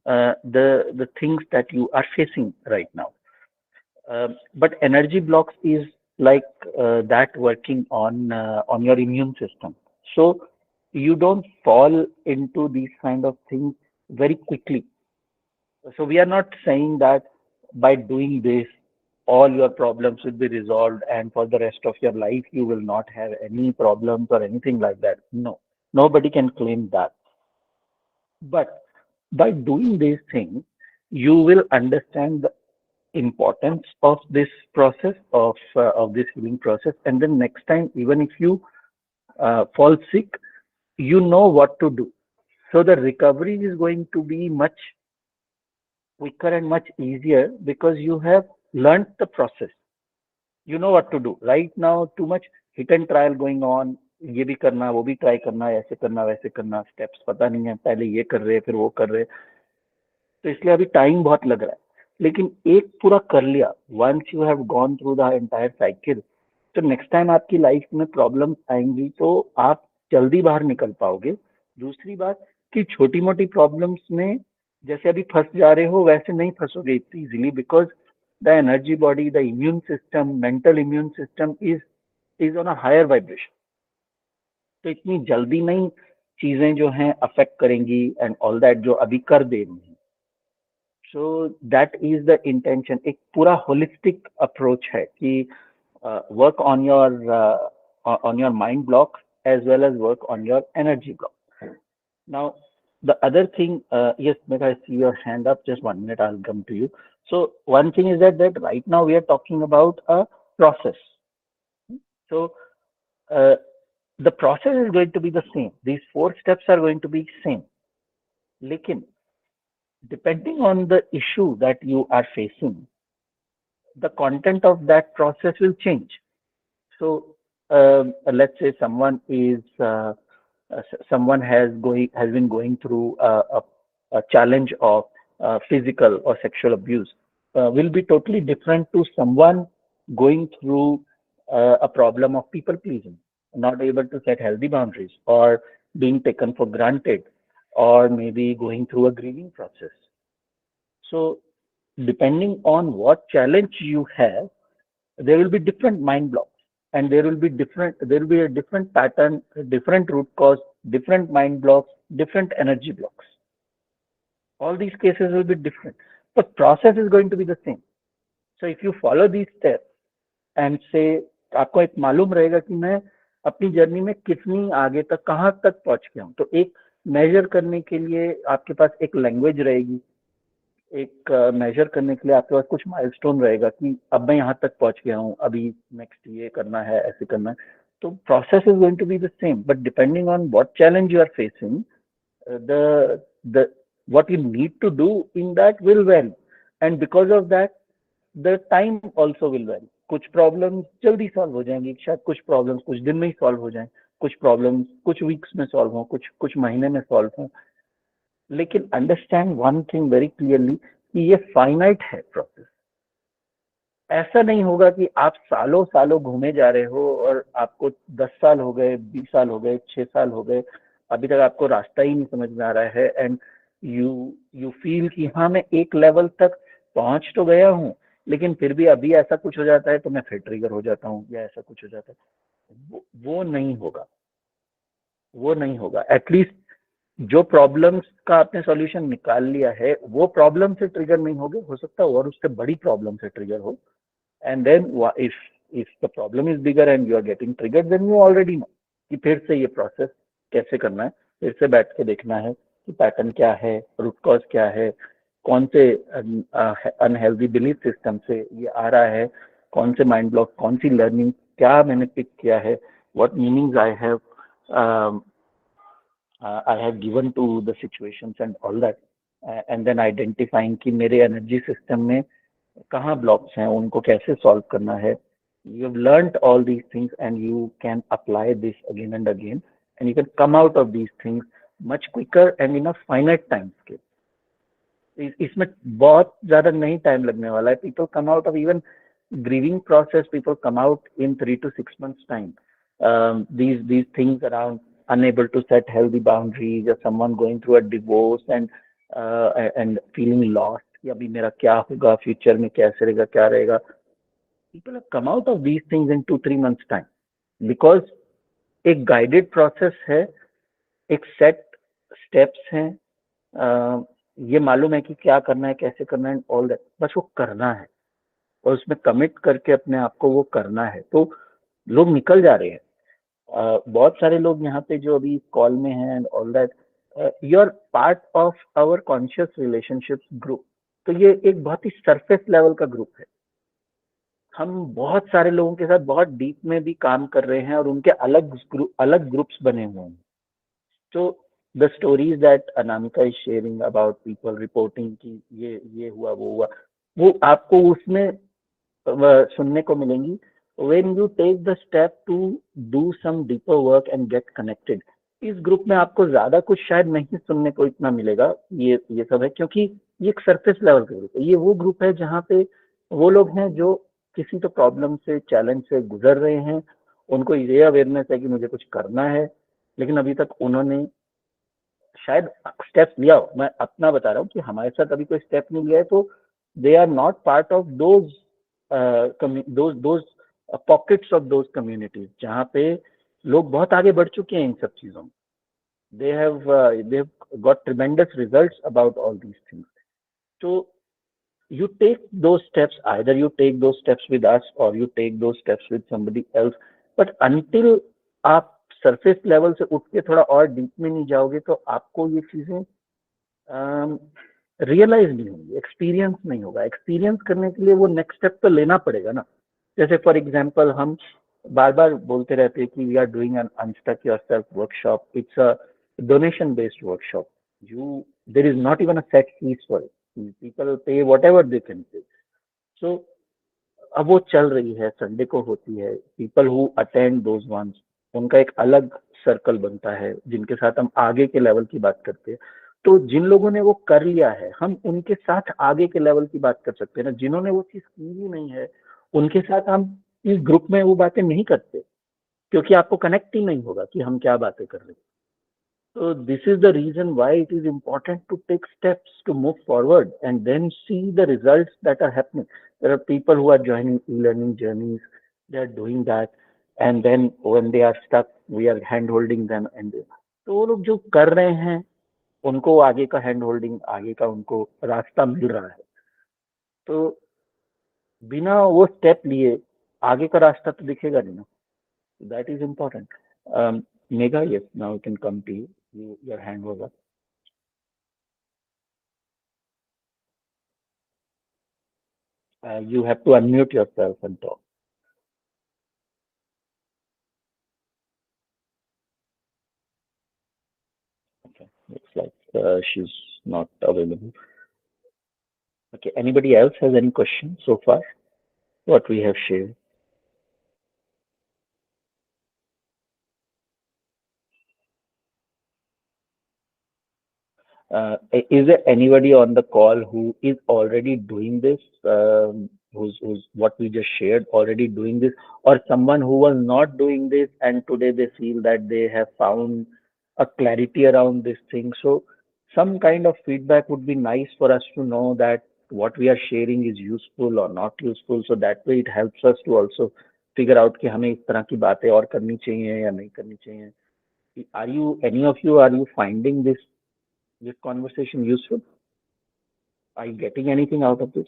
the things that you are facing right now. But energy blocks is like that working on your immune system. So you don't fall into these kind of things very quickly. So we are not saying that by doing this, all your problems will be resolved and for the rest of your life you will not have any problems or anything like that. No, nobody can claim that. But by doing these things, you will understand the importance of this process of this healing process, and then next time, even if you fall sick, you know what to do. So the recovery is going to be much quicker and much easier because you have learned the process. You know what to do. Right now, too much hit and trial going on. ये भी करना, वो भी try करना, ऐसे करना, वैसे करना, स्टेप्स पता नहीं है, पहले ये कर रहे फिर वो कर रहे, तो इसलिए अभी टाइम बहुत लग रहा है. लेकिन एक पूरा कर लिया, once you have gone through the entire cycle, तो नेक्स्ट टाइम आपकी लाइफ में प्रॉब्लम्स आएंगी तो आप जल्दी बाहर निकल पाओगे. दूसरी बात कि छोटी मोटी प्रॉब्लम्स में जैसे अभी फंस जा रहे हो वैसे नहीं फंसोगे इतनी easily, because the energy body, the immune system, mental immune system is on a higher vibration. तो इतनी जल्दी नहीं चीजें जो हैं अफेक्ट करेंगी एंड ऑल दैट जो अभी कर दे रही हैं. सो दैट इज द इंटेंशन. एक पूरा होलिस्टिक अप्रोच है कि work on your mind block as well as work on your energy block. Now the other thing, yes, Megha, I see your hand up. Just 1 minute, I'll come to you. So one thing is that right now we are talking about a process. So uh, the process is going to be the same. These 4 steps are going to be same. Lekin, depending on the issue that you are facing, the content of that process will change. So let's say someone has been going through a challenge of physical or sexual abuse, will be totally different to someone going through a problem of people pleasing, not able to set healthy boundaries, or being taken for granted, or maybe going through a grieving process. So depending on what challenge you have, there will be different mind blocks, and there will be a different pattern, different root cause, different mind blocks, different energy blocks. All these cases will be different, but process is going to be the same. So if you follow these steps and say, आपको एक मालूम रहेगा कि मैं अपनी journey में कितनी आगे तक, कहाँ तक पहुंच गया हूँ। तो एक मेजर करने के लिए आपके पास एक लैंग्वेज रहेगी, एक मेजर करने के लिए आपके पास कुछ माइलस्टोन रहेगा कि अब मैं यहाँ तक पहुंच गया हूँ, अभी नेक्स्ट ये करना है, ऐसे करना है। तो process is going to be the same, but depending on what challenge you are facing, the what you need to do in that will vary, and because of that the time also will vary. कुछ problems जल्दी solve हो जाएंगी, शायद कुछ problems कुछ दिन में ही solve हो जाएं, कुछ प्रॉब्लम्स कुछ वीक्स में सॉल्व हो, कुछ महीने में सॉल्व हो। लेकिन understand one thing very clearly कि ये फाइनाइट है प्रोसेस। ऐसा नहीं होगा कि आप सालों सालों घूमे जा रहे हो और आपको 10 साल हो गए, 20 साल हो गए, 6 साल हो गए, अभी तक आपको रास्ता ही नहीं समझ में आ रहा है, एंड यू फील कि हाँ मैं एक लेवल तक पहुंच तो गया हूँ, लेकिन फिर भी अभी ऐसा कुछ हो जाता है तो मैं फिर ट्रिगर हो जाता हूँ, या ऐसा कुछ हो जाता है। वो नहीं होगा, वो नहीं होगा। एटलीस्ट जो प्रॉब्लम्स का आपने सॉल्यूशन निकाल लिया है वो प्रॉब्लम से ट्रिगर नहीं होगे, हो सकता है और उससे बड़ी प्रॉब्लम से ट्रिगर हो। And then if the problem is bigger and you are getting triggered, then you already know कि फिर से ये प्रोसेस कैसे करना है, फिर से बैठ के देखना है कि पैटर्न क्या है, रूट कॉज क्या है, कौन से अनहेल्दी बिलीफ सिस्टम से ये आ रहा है, कौन से माइंड ब्लॉक, कौन सी लर्निंग क्या मैंने पिक किया है, what meanings I have given to the situations and all that, and then identifying कि मेरे एनर्जी सिस्टम में कहाँ ब्लॉक्स हैं, उनको कैसे सॉल्व करना है। You have learnt all these things and you can apply this again and again, and you can come out of these things much quicker and in a finite time scale. इसमें बहुत ज्यादा नहीं time लगने वाला है। People come out of even grieving process, people come out in 3 to 6 months time. These things around unable to set healthy boundaries, or someone going through a divorce and feeling lost कि अभी मेरा क्या होगा, future में कैसे रहेगा, क्या रहेगा। People have come out of these things in 2-3 months time because एक गाइडेड प्रोसेस है, एक सेट स्टेप्स हैं, ये मालूम है कि क्या करना है, कैसे करना है, ऑल दैट, बस वो करना है और उसमें कमिट करके अपने आप को वो करना है। तो लोग निकल जा रहे हैं। बहुत सारे लोग यहाँ पे जो अभी कॉल में हैं and all that, you are part of our conscious relationships group. तो ये एक बहुत ही सरफेस लेवल का ग्रुप है। हम बहुत सारे लोगों के साथ बहुत डीप में भी काम कर रहे हैं और उनके अलग ग्रुप्स बने हुए हैं। तो the stories that Anamika is sharing about people reporting कि ये हुआ, वो हुआ, वो आपको उसमें सुनने को मिलेंगी when you take the step to do some deeper work and get connected। इस ग्रुप में आपको ज्यादा कुछ शायद नहीं सुनने को इतना मिलेगा, ये सब है क्योंकि ये एक सरफेस लेवल का ग्रुप है। ये वो ग्रुप है जहाँ पे वो लोग हैं जो किसी तो प्रॉब्लम से, चैलेंज से गुजर रहे हैं, उनको ये अवेयरनेस है कि मुझे कुछ करना है, लेकिन अभी तक उन्होंने शायद स्टेप लिया हो। मैं अपना बता रहा हूँ कि हमारे साथ अभी कोई स्टेप नहीं लिया है, तो they are not part of those pockets of those communities जहाँ पे लोग बहुत आगे बढ़ चुके हैं इन सब चीजों में। they have got tremendous results about all these things. So you take those steps, either you take those steps with us or you take those steps with somebody else, but until आप surface level से उठ के थोड़ा और deep में नहीं जाओगे तो आपको ये चीजें रियलाइज नहीं होंगी, एक्सपीरियंस नहीं होगा। एक्सपीरियंस करने के लिए वो नेक्स्ट स्टेप तो लेना पड़ेगा ना। जैसे फॉर एग्जांपल हम बार बार बोलते रहते हैं कि we are doing an unstuck yourself workshop, it's a donation based workshop. There is not even a set fees for it. People pay whatever they can pay. So अब वो चल रही है, संडे को होती है। People who attend those ones, उनका एक अलग सर्कल बनता है जिनके साथ हम आगे के लेवल की बात करते हैं। तो जिन लोगों ने वो कर लिया है, हम उनके साथ आगे के लेवल की बात कर सकते हैं ना। जिन्होंने वो चीज की ही नहीं है, उनके साथ हम इस ग्रुप में वो बातें नहीं करते, क्योंकि आपको कनेक्ट ही नहीं होगा कि हम क्या बातें कर रहे हैं। So this is the reason why it is important to take steps to move forward and then see the results that are happening. There are people who are joining e-learning journeys, they are doing that, and then when they are stuck, we are hand holding them and तो वो लोग जो कर रहे हैं उनको आगे का हैंड होल्डिंग, आगे का उनको रास्ता मिल रहा है। तो बिना वो स्टेप लिए आगे का रास्ता तो दिखेगा नहीं ना। That is important. Mega, yes, now we can come to you. Your hand was up. You have to unmute yourself and talk. Okay, looks like she's not available. Okay, anybody else has any questions so far? What we have shared? Is there anybody on the call who is already doing this? Who's what we just shared already doing this, or someone who was not doing this and today they feel that they have found a clarity around this thing? So some kind of feedback would be nice for us to know that what we are sharing is useful or not useful. So that way it helps us to also figure out कि हमें इस तरह की बातें और करनी चाहिए या नहीं करनी चाहिए. Are you, any of you, are you finding this conversation useful? Are you getting anything out of this?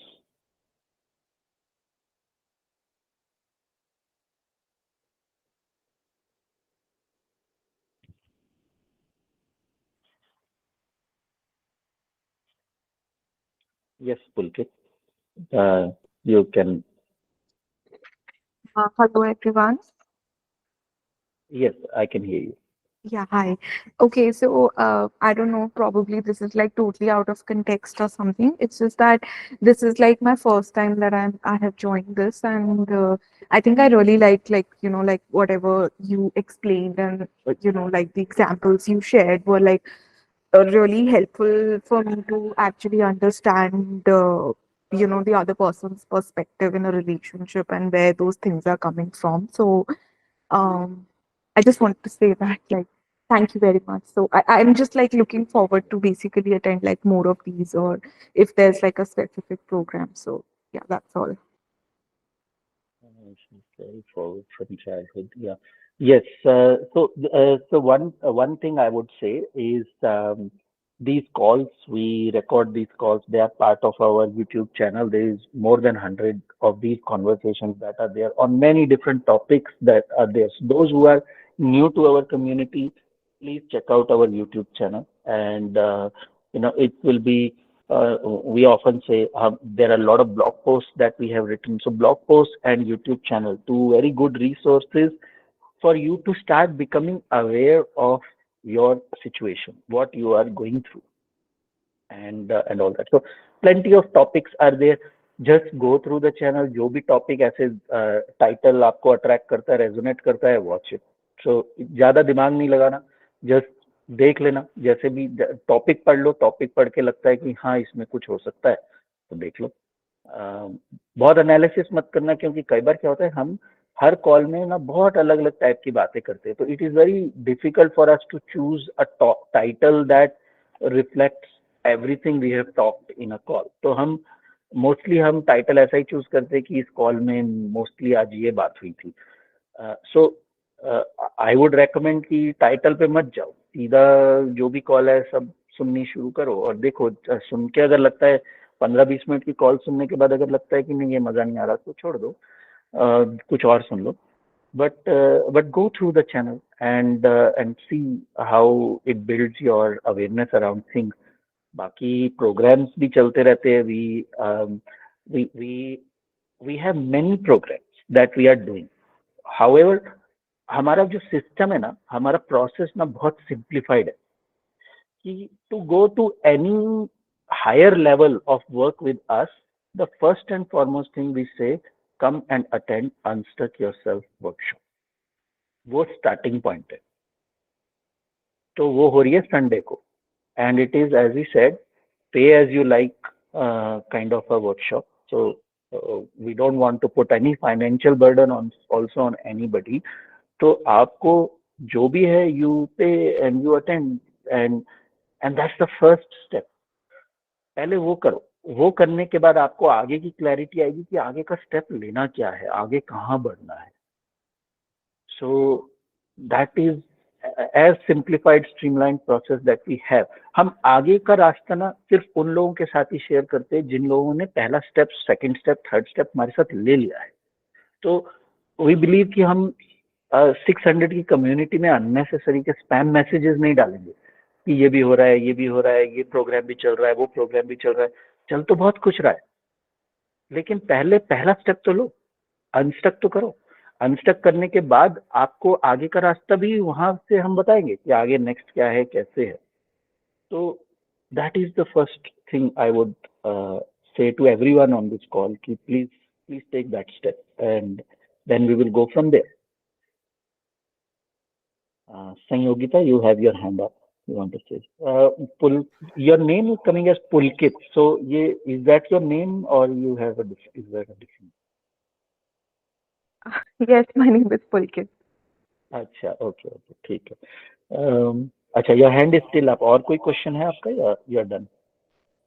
Yes, Pulkit. You can. Hello, everyone. Yes, I can hear you. Yeah, hi. Okay, so I don't know, probably this is like totally out of context or something. It's just that this is like my first time that I have joined this, and I think I really like like whatever you explained, and like the examples you shared were like really helpful for me to actually understand the other person's perspective in a relationship and where those things are coming from. So um I just want to say that, like, thank you very much. So I'm just like looking forward to basically attend like more of these, or if there's like a specific program. So yeah, that's all. She's very forward from childhood. Yeah. Yes. So one thing I would say is these calls, we record these calls. They are part of our YouTube channel. There is more than 100 of these conversations that are there on many different topics that are there. So those who are new to our community, please check out our YouTube channel, and it will be. We often say there are a lot of blog posts that we have written. So blog posts and YouTube channel, two very good resources for you to start becoming aware of your situation, what you are going through, and all that. So plenty of topics are there. Just go through the channel. जो भी topic ऐसे title आपको attract करता है, resonate करता है, watch it. So ज्यादा दिमाग नहीं लगाना, just देख लेना। जैसे भी टॉपिक पढ़ लो, टॉपिक पढ़ के लगता है कि हाँ इसमें कुछ हो सकता है तो देख लो। बहुत एनालिसिस मत करना, क्योंकि कई बार क्या होता है हम हर कॉल में ना बहुत अलग अलग टाइप की बातें करते हैं, तो it is very difficult for us to choose a title that reflects everything we have talked in a call. तो हम मोस्टली हम टाइटल ऐसा ही चूज करते हैं कि इस कॉल में मोस्टली आज ये बात हुई थी। सो आई वुड रेकमेंड कि टाइटल पे मत जाओ, सीधा जो भी कॉल है सब सुननी शुरू करो और देखो। सुन के अगर लगता है 15-20 मिनट की कॉल सुनने के बाद अगर लगता है कि नहीं ये मजा नहीं आ रहा तो छोड़ दो, कुछ और सुन लो। but go through the channel and see how it builds your awareness around things. बाकी programs भी चलते रहते हैं. We have many programs that we are doing. However, हमारा जो system है ना, हमारा process ना बहुत simplified है कि to go to any higher level of work with us, the first and foremost thing we say, come and attend Unstuck Yourself workshop. वो starting point है. तो वो हो रही है संडे को, and it is, as we said, pay as you like kind of a workshop. So we don't want to put any financial burden on also on anybody. तो आपको जो भी है, you pay and you attend, and that's the first step. पहले वो करो. वो करने के बाद आपको आगे की क्लैरिटी आएगी कि आगे का स्टेप लेना क्या है, आगे कहाँ बढ़ना है. So that is as simplified streamlined process that we have. हम आगे का रास्ता ना सिर्फ उन लोगों के साथ ही शेयर करते हैं जिन लोगों ने पहला step, second step, third step हमारे साथ ले लिया है. तो वी बिलीव कि हम 600 की कम्युनिटी में अननेसेसरी के स्पैम मैसेजेस नहीं डालेंगे कि ये भी हो रहा है, ये भी हो रहा है, ये प्रोग्राम भी चल रहा है, वो प्रोग्राम भी चल रहा है. चल तो बहुत कुछ रहा है, लेकिन पहले पहला स्टेप तो लो, अनस्टक तो करो. अनस्टक करने के बाद आपको आगे का रास्ता भी वहां से हम बताएंगे कि आगे नेक्स्ट क्या है, कैसे है. तो that is the first thing I would say to everyone on this call कि please take that step and then we will go from there. Sanyogita, you have your hand up. You want to say? Your name is coming as Pulkit. So is that your name or you have is that a different? Yes, my name is Pulkit. अच्छा, okay, ठीक है. अच्छा, your hand is still up. और कोई question है आपका या you are done?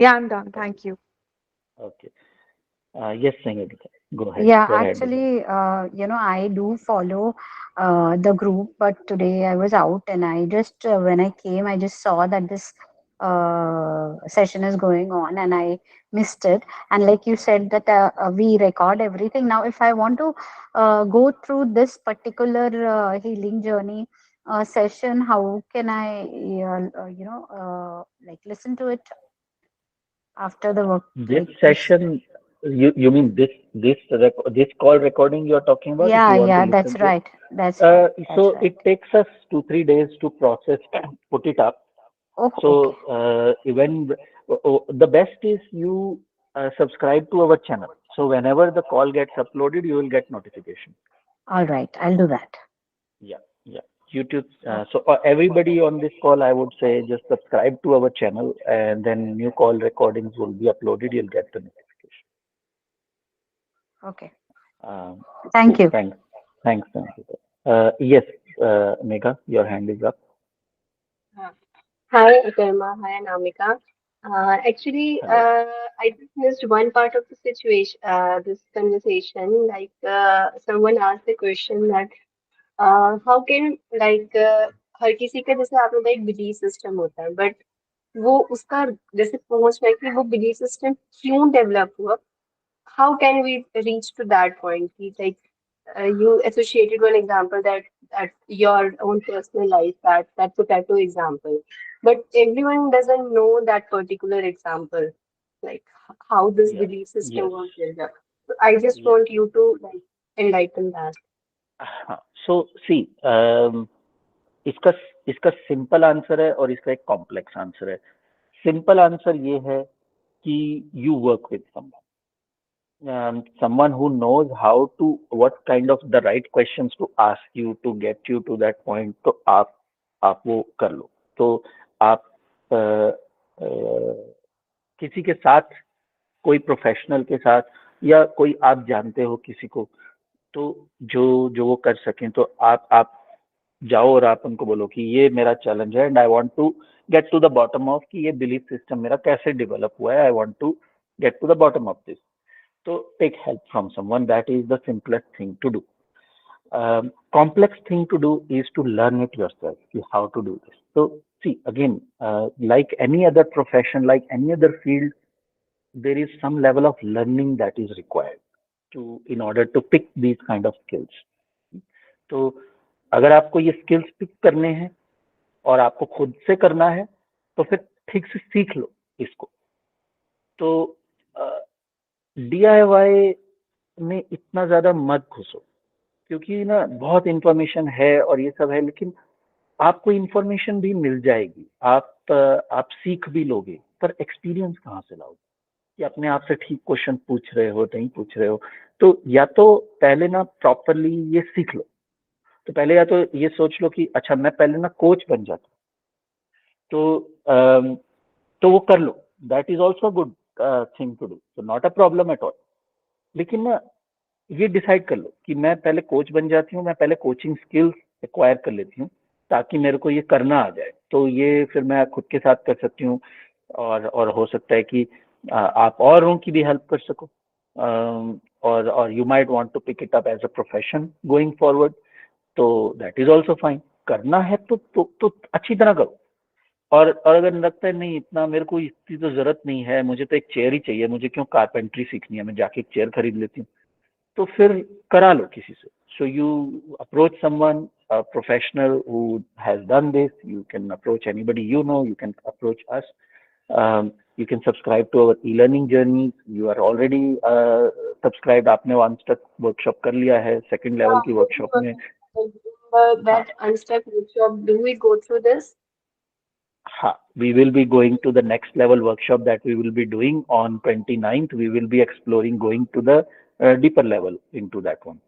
Yeah, I'm done. Thank you. Okay. Yes, Sanyogita, go ahead. Yeah, Your hand is up. actually, I do follow the group, but today I was out and I just, when I came, I just saw that this session is going on and I missed it. And like you said that we record everything. Now, if I want to go through this particular healing journey session, how can I, like listen to it after the work? This like session, you mean this call recording you are talking about? If Yeah, you want to yeah, listen that's to it? right. That's right. That's So right. it takes us 2-3 days to process, put it up. Oh, So okay. when the best is you subscribe to our channel. So whenever the call gets uploaded, you will get notification. All right. I'll do that. Yeah. YouTube. So everybody on this call, I would say just subscribe to our channel, and then new call recordings will be uploaded. You'll get the notification. Okay. Thanks. Thank you. Thanks. Yes, Megha, your hand is up. Hi, Akarma. Hi, Anamika. Actually, Hello. I just missed one part of the situation, this conversation. Like, someone asked the question that how can हर किसी का जैसे आपने बताया एक belief system होता है, but वो उसका जैसे पहुंचना है कि वो बिलीफ सिस्टम क्यों डेवलप हुआ. How can we reach to that point? Like you associated one example that your own personal life, that potato example, but everyone doesn't know that particular example, like how this Yeah. belief system Yes. was built up. So I just Yeah. want you to like enlighten that. So see, इसका simple answer है और इसका एक complex answer है. Simple answer ये है कि you work with someone who knows how to, what kind of the right questions to ask you to get you to that point. तो आप वो कर लो. तो आप किसी के साथ, कोई प्रोफेशनल के साथ या कोई आप जानते हो किसी को, तो जो वो कर सकें, तो आप जाओ और आप उनको बोलो कि ये मेरा चैलेंज है and I want to get to the bottom of कि ये बिलीफ सिस्टम मेरा कैसे डेवलप हुआ है. I want to get to the bottom of this. तो take help from someone. That is the simplest thing to do. Complex thing to do is to learn it yourself, how to do this. So see, again, like any other profession, like any other field, there is some level of learning that is required in order to pick these kind of skills. तो अगर आपको ये skills pick करने हैं और आपको खुद से करना है तो फिर ठीक से सीख लो इसको। तो DIY में इतना ज्यादा मत घुसो, क्योंकि ना बहुत इंफॉर्मेशन है और ये सब है, लेकिन आपको इंफॉर्मेशन भी मिल जाएगी, आप सीख भी लोगे, पर एक्सपीरियंस कहाँ से लाओगे कि अपने आप से ठीक क्वेश्चन पूछ रहे हो नहीं पूछ रहे हो। तो या तो पहले ना प्रॉपरली ये सीख लो, तो पहले या तो ये सोच लो कि अच्छा मैं पहले ना कोच बन जाता, तो तो वो कर लो, that is also good thing to do, तो not a problem at all. लेकिन ना ये डिसाइड कर लो कि मैं पहले कोच बन जाती हूँ, मैं पहले कोचिंग स्किल्स एक्वायर कर लेती हूँ ताकि मेरे को ये करना आ जाए, तो ये फिर मैं खुद के साथ कर सकती हूँ। और हो सकता है कि आप औरों की भी हेल्प कर सको, और you might want to pick it up as a profession going forward, तो दैट इज ऑल्सो फाइन। करना है तो अच्छी तरह करो। और अगर लगता है नहीं इतना मेरे को इसकी तो जरूरत नहीं है, मुझे तो एक चेयर ही चाहिए, मुझे क्यों कारपेंट्री सीखनी है, मैं जाके एक चेयर खरीद लेती हूँ, तो फिर करा लो किसी से। So you approach someone professional who has done this, you can approach anybody you know, you can approach us, you can subscribe to our e-learning journey. You are already subscribed, आपने Unstuck workshop कर लिया है, second level की workshop में। That Unstuck workshop, do we go through this? हाँ, we will be going to the next level workshop that we will be doing on 29th. We will be exploring going to the deeper level into that one.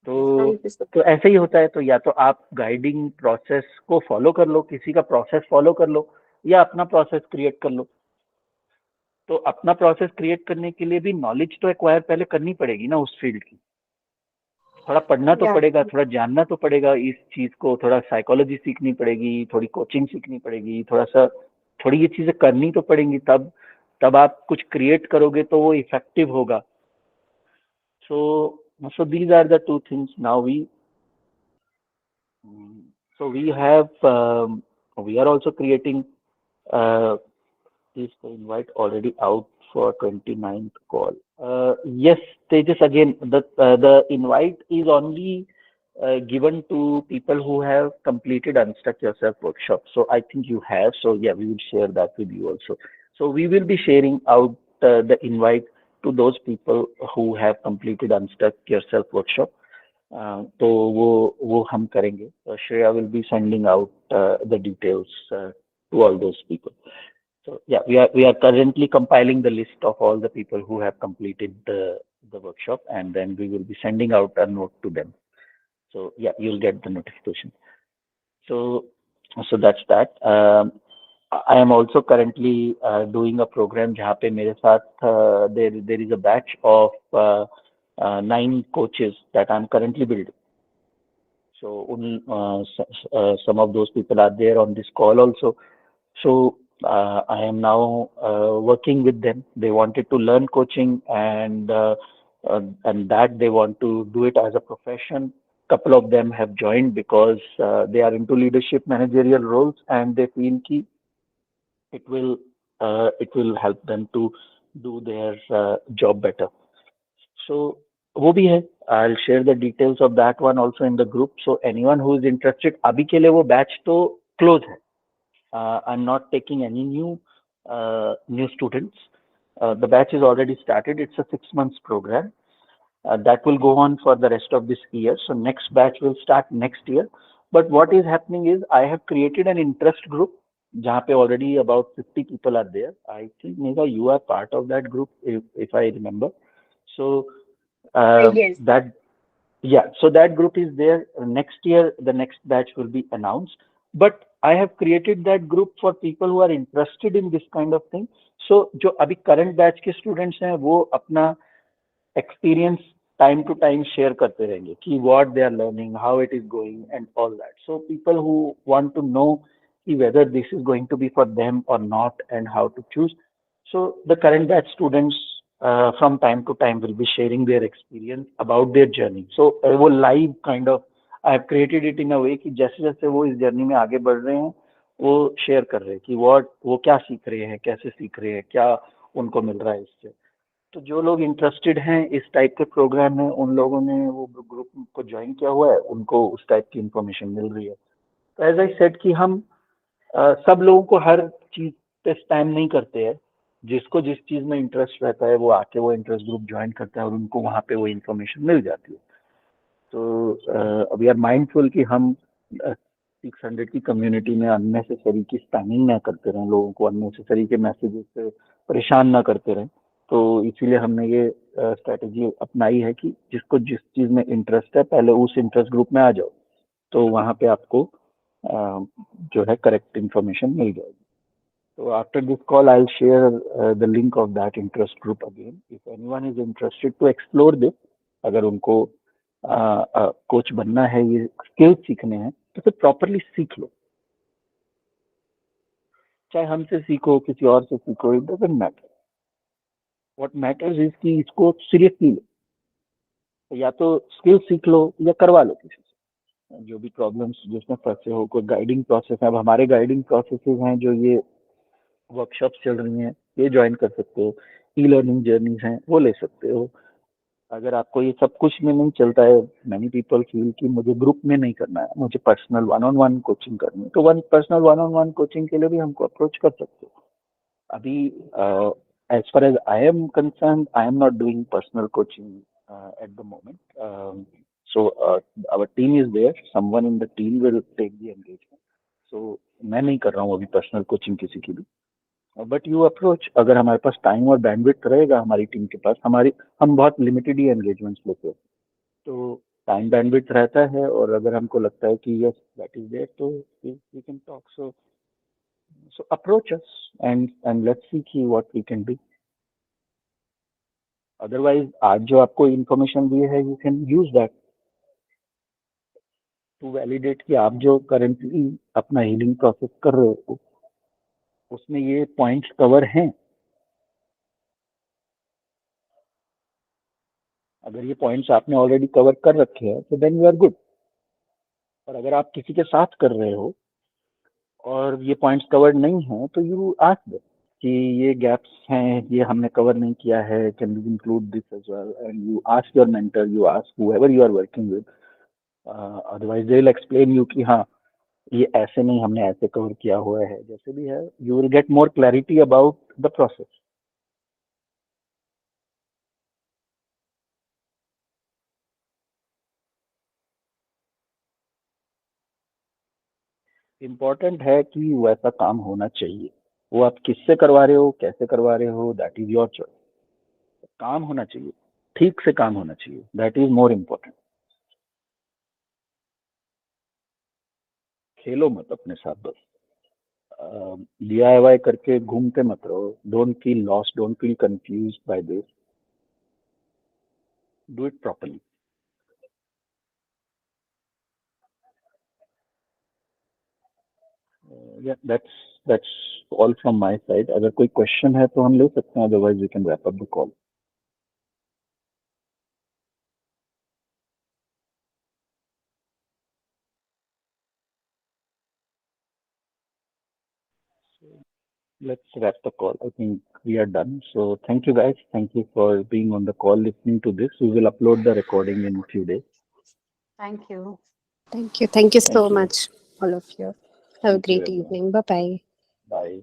Thank you so तो ऐसे ही होता है, तो या तो आप guiding process को follow कर लो, किसी का प्रोसेस फॉलो कर लो, या अपना प्रोसेस क्रिएट कर लो। तो अपना प्रोसेस क्रिएट करने के लिए भी नॉलेज तो एक्वायर पहले करनी पड़ेगी ना उस फील्ड की, थोड़ा पढ़ना तो Yeah. पड़ेगा, थोड़ा जानना तो पड़ेगा इस चीज को, थोड़ा साइकोलॉजी सीखनी पड़ेगी, थोड़ी कोचिंग सीखनी पड़ेगी, थोड़ी ये चीजें करनी तो पड़ेंगी, तब आप कुछ क्रिएट करोगे तो वो इफेक्टिव होगा। So these are the two things now we have, we are also creating, is the invite already out for 29th call? Yes, Tejas, again, the invite is only given to people who have completed Unstuck Yourself workshop. So I think you have. So yeah, we will share that with you also. So we will be sharing out the invite to those people who have completed Unstuck Yourself workshop. तो वो हम करेंगे. Shreya will be sending out the details to all those people. So yeah, we are currently compiling the list of all the people who have completed the workshop, and then we will be sending out a note to them. So yeah, you'll get the notification. So that's that. I am also currently doing a program जहाँ पे मेरे साथ there is a batch of 9 coaches that I'm currently building. So some of those people are there on this call also. So I am now working with them. They wanted to learn coaching, and that they want to do it as a profession. Couple of them have joined because they are into leadership managerial roles, and they feel ki it will help them to do their job better. So वो भी है. I'll share the details of that one also in the group. So anyone who is interested, अभी के लिए वो batch तो close है. I'm not taking any new students. The batch is already started. It's a 6 months program that will go on for the rest of this year. So next batch will start next year. But what is happening is I have created an interest group जहाँ पे already about 50 people are there. I think Megha, you are part of that group if I remember. So Yes. so that group is there. Next year, the next batch will be announced. But I have created that group for people who are interested in this kind of thing. So जो अभी current batch के students हैं, वो अपना experience time to time share करते रहेंगे कि what they are learning, how it is going, and all that. So people who want to know whether this is going to be for them or not and how to choose. So the current batch students from time to time will be sharing their experience about their journey. So वो live kind of I have created it in a way कि जैसे जैसे वो इस journey में आगे बढ़ रहे हैं, वो शेयर कर रहे हैं कि वो क्या सीख रहे हैं, कैसे सीख रहे हैं, क्या उनको मिल रहा है इससे. तो जो लोग इंटरेस्टेड हैं इस टाइप के प्रोग्राम में, उन लोगों ने वो ग्रुप को ज्वाइन किया हुआ है, उनको उस टाइप की इंफॉर्मेशन मिल रही है। तो एज आई सेड कि हम सब लोगों को हर चीज पे स्पैम नहीं करते हैं। जिसको जिस चीज में इंटरेस्ट रहता है वो आके वो इंटरेस्ट ग्रुप ज्वाइन करता है और उनको वहाँ पे वो इंफॉर्मेशन मिल जाती है। तो वी आर माइंडफुल कि हम 600 की कम्युनिटी में अननेसेसरी की स्पैमिंग ना करते रहें, लोगों को अननेसेसरी के मैसेजेस से परेशान ना करते रहें। तो इसीलिए हमने ये स्ट्रेटेजी अपनाई है कि जिसको जिस चीज में इंटरेस्ट है पहले उस इंटरेस्ट ग्रुप में आ जाओ, तो वहाँ पे आपको जो है करेक्ट इंफॉर्मेशन मिल जाएगी। So after this call, I'll share the link of that interest group again. If anyone is interested to explore this, अगर उनको कोच बनना है, ये स्किल्स सीखने हैं, तो फिर प्रॉपरली सीख लो। चाहे हमसे सीखो, किसी और से सीखो, it doesn't matter. What matters is कि इसको सीरियसली लो। तो या तो स्किल सीख लो या करवा लो किसी से। जो भी प्रॉब्लम्स जिसमें फंसे हो, कोई गाइडिंग प्रोसेस है। अब हमारे गाइडिंग प्रोसेसेस हैं, जो ये वर्कशॉप चल रही हैं, ये ज्वाइन कर सकते हो। ई लर्निंग जर्नीज हैं, वो ले सकते हो। अगर आपको ये सब कुछ में नहीं चलता है, मैनी पीपल फील कि मुझे ग्रुप में नहीं करना है, मुझे personal one on one coaching करनी है, तो personal one on one coaching के लिए भी हमको अप्रोच कर सकते हो। अभी as far as I am concern, I am not doing personal coaching at the moment. So our team is there, someone in the team will take the engagement. So मैं नहीं कर रहा हूँ अभी पर्सनल कोचिंग किसी की भी। But you approach, अगर हमारे पास टाइम और बैंडविड्थ रहेगा हमारी टीम के पास, हम बहुत लिमिटेड ही एंगेजमेंट्स लेते हैं, तो टाइम बैंडविड्थ रहता है, और अगर हमको लगता है कि यस दैट इज देयर, तो we can talk. So approach us and let's see कि what we can do. Otherwise आज जो आपको इन्फॉर्मेशन दी है, you can use that to validate कि आप जो करेंटली अपना हीलिंग प्रोसेस कर रहे हो उसमें ये पॉइंट्स कवर हैं। अगर ये पॉइंट्स आपने ऑलरेडी कवर कर रखे हैं तो देन यू आर गुड। और अगर आप किसी के साथ कर रहे हो और ये पॉइंट्स कवर नहीं हैं, तो यू आस्क देम कि ये गैप्स हैं, ये हमने कवर नहीं किया है, can we include this as well, and you ask your mentor, you ask whoever you are working with. Otherwise they will explain you कि हाँ ये ऐसे नहीं, हमने ऐसे कवर किया हुआ है। जैसे भी है, you will get more clarity about the process. Important है कि वैसा काम होना चाहिए। वो आप किससे करवा रहे हो, कैसे करवा रहे हो, दैट इज योर चॉइस। काम होना चाहिए, ठीक से काम होना चाहिए, दैट इज मोर इम्पोर्टेंट। खेलो मत अपने साथ बस। DIY करके घूमते मत रहो। Don't feel lost, don't feel confuse by this, do it properly. Yeah, that's all from my side. अगर कोई क्वेश्चन है तो हम ले सकते हैं, otherwise we can wrap up the call. Let's wrap the call. I think we are done. So thank you guys. Thank you for being on the call, listening to this. We will upload the recording in a few days. Thank you. Thank you. Thank you so Thank you. much, all of you. Have a Thank you, great everyone. evening. Bye bye. Bye.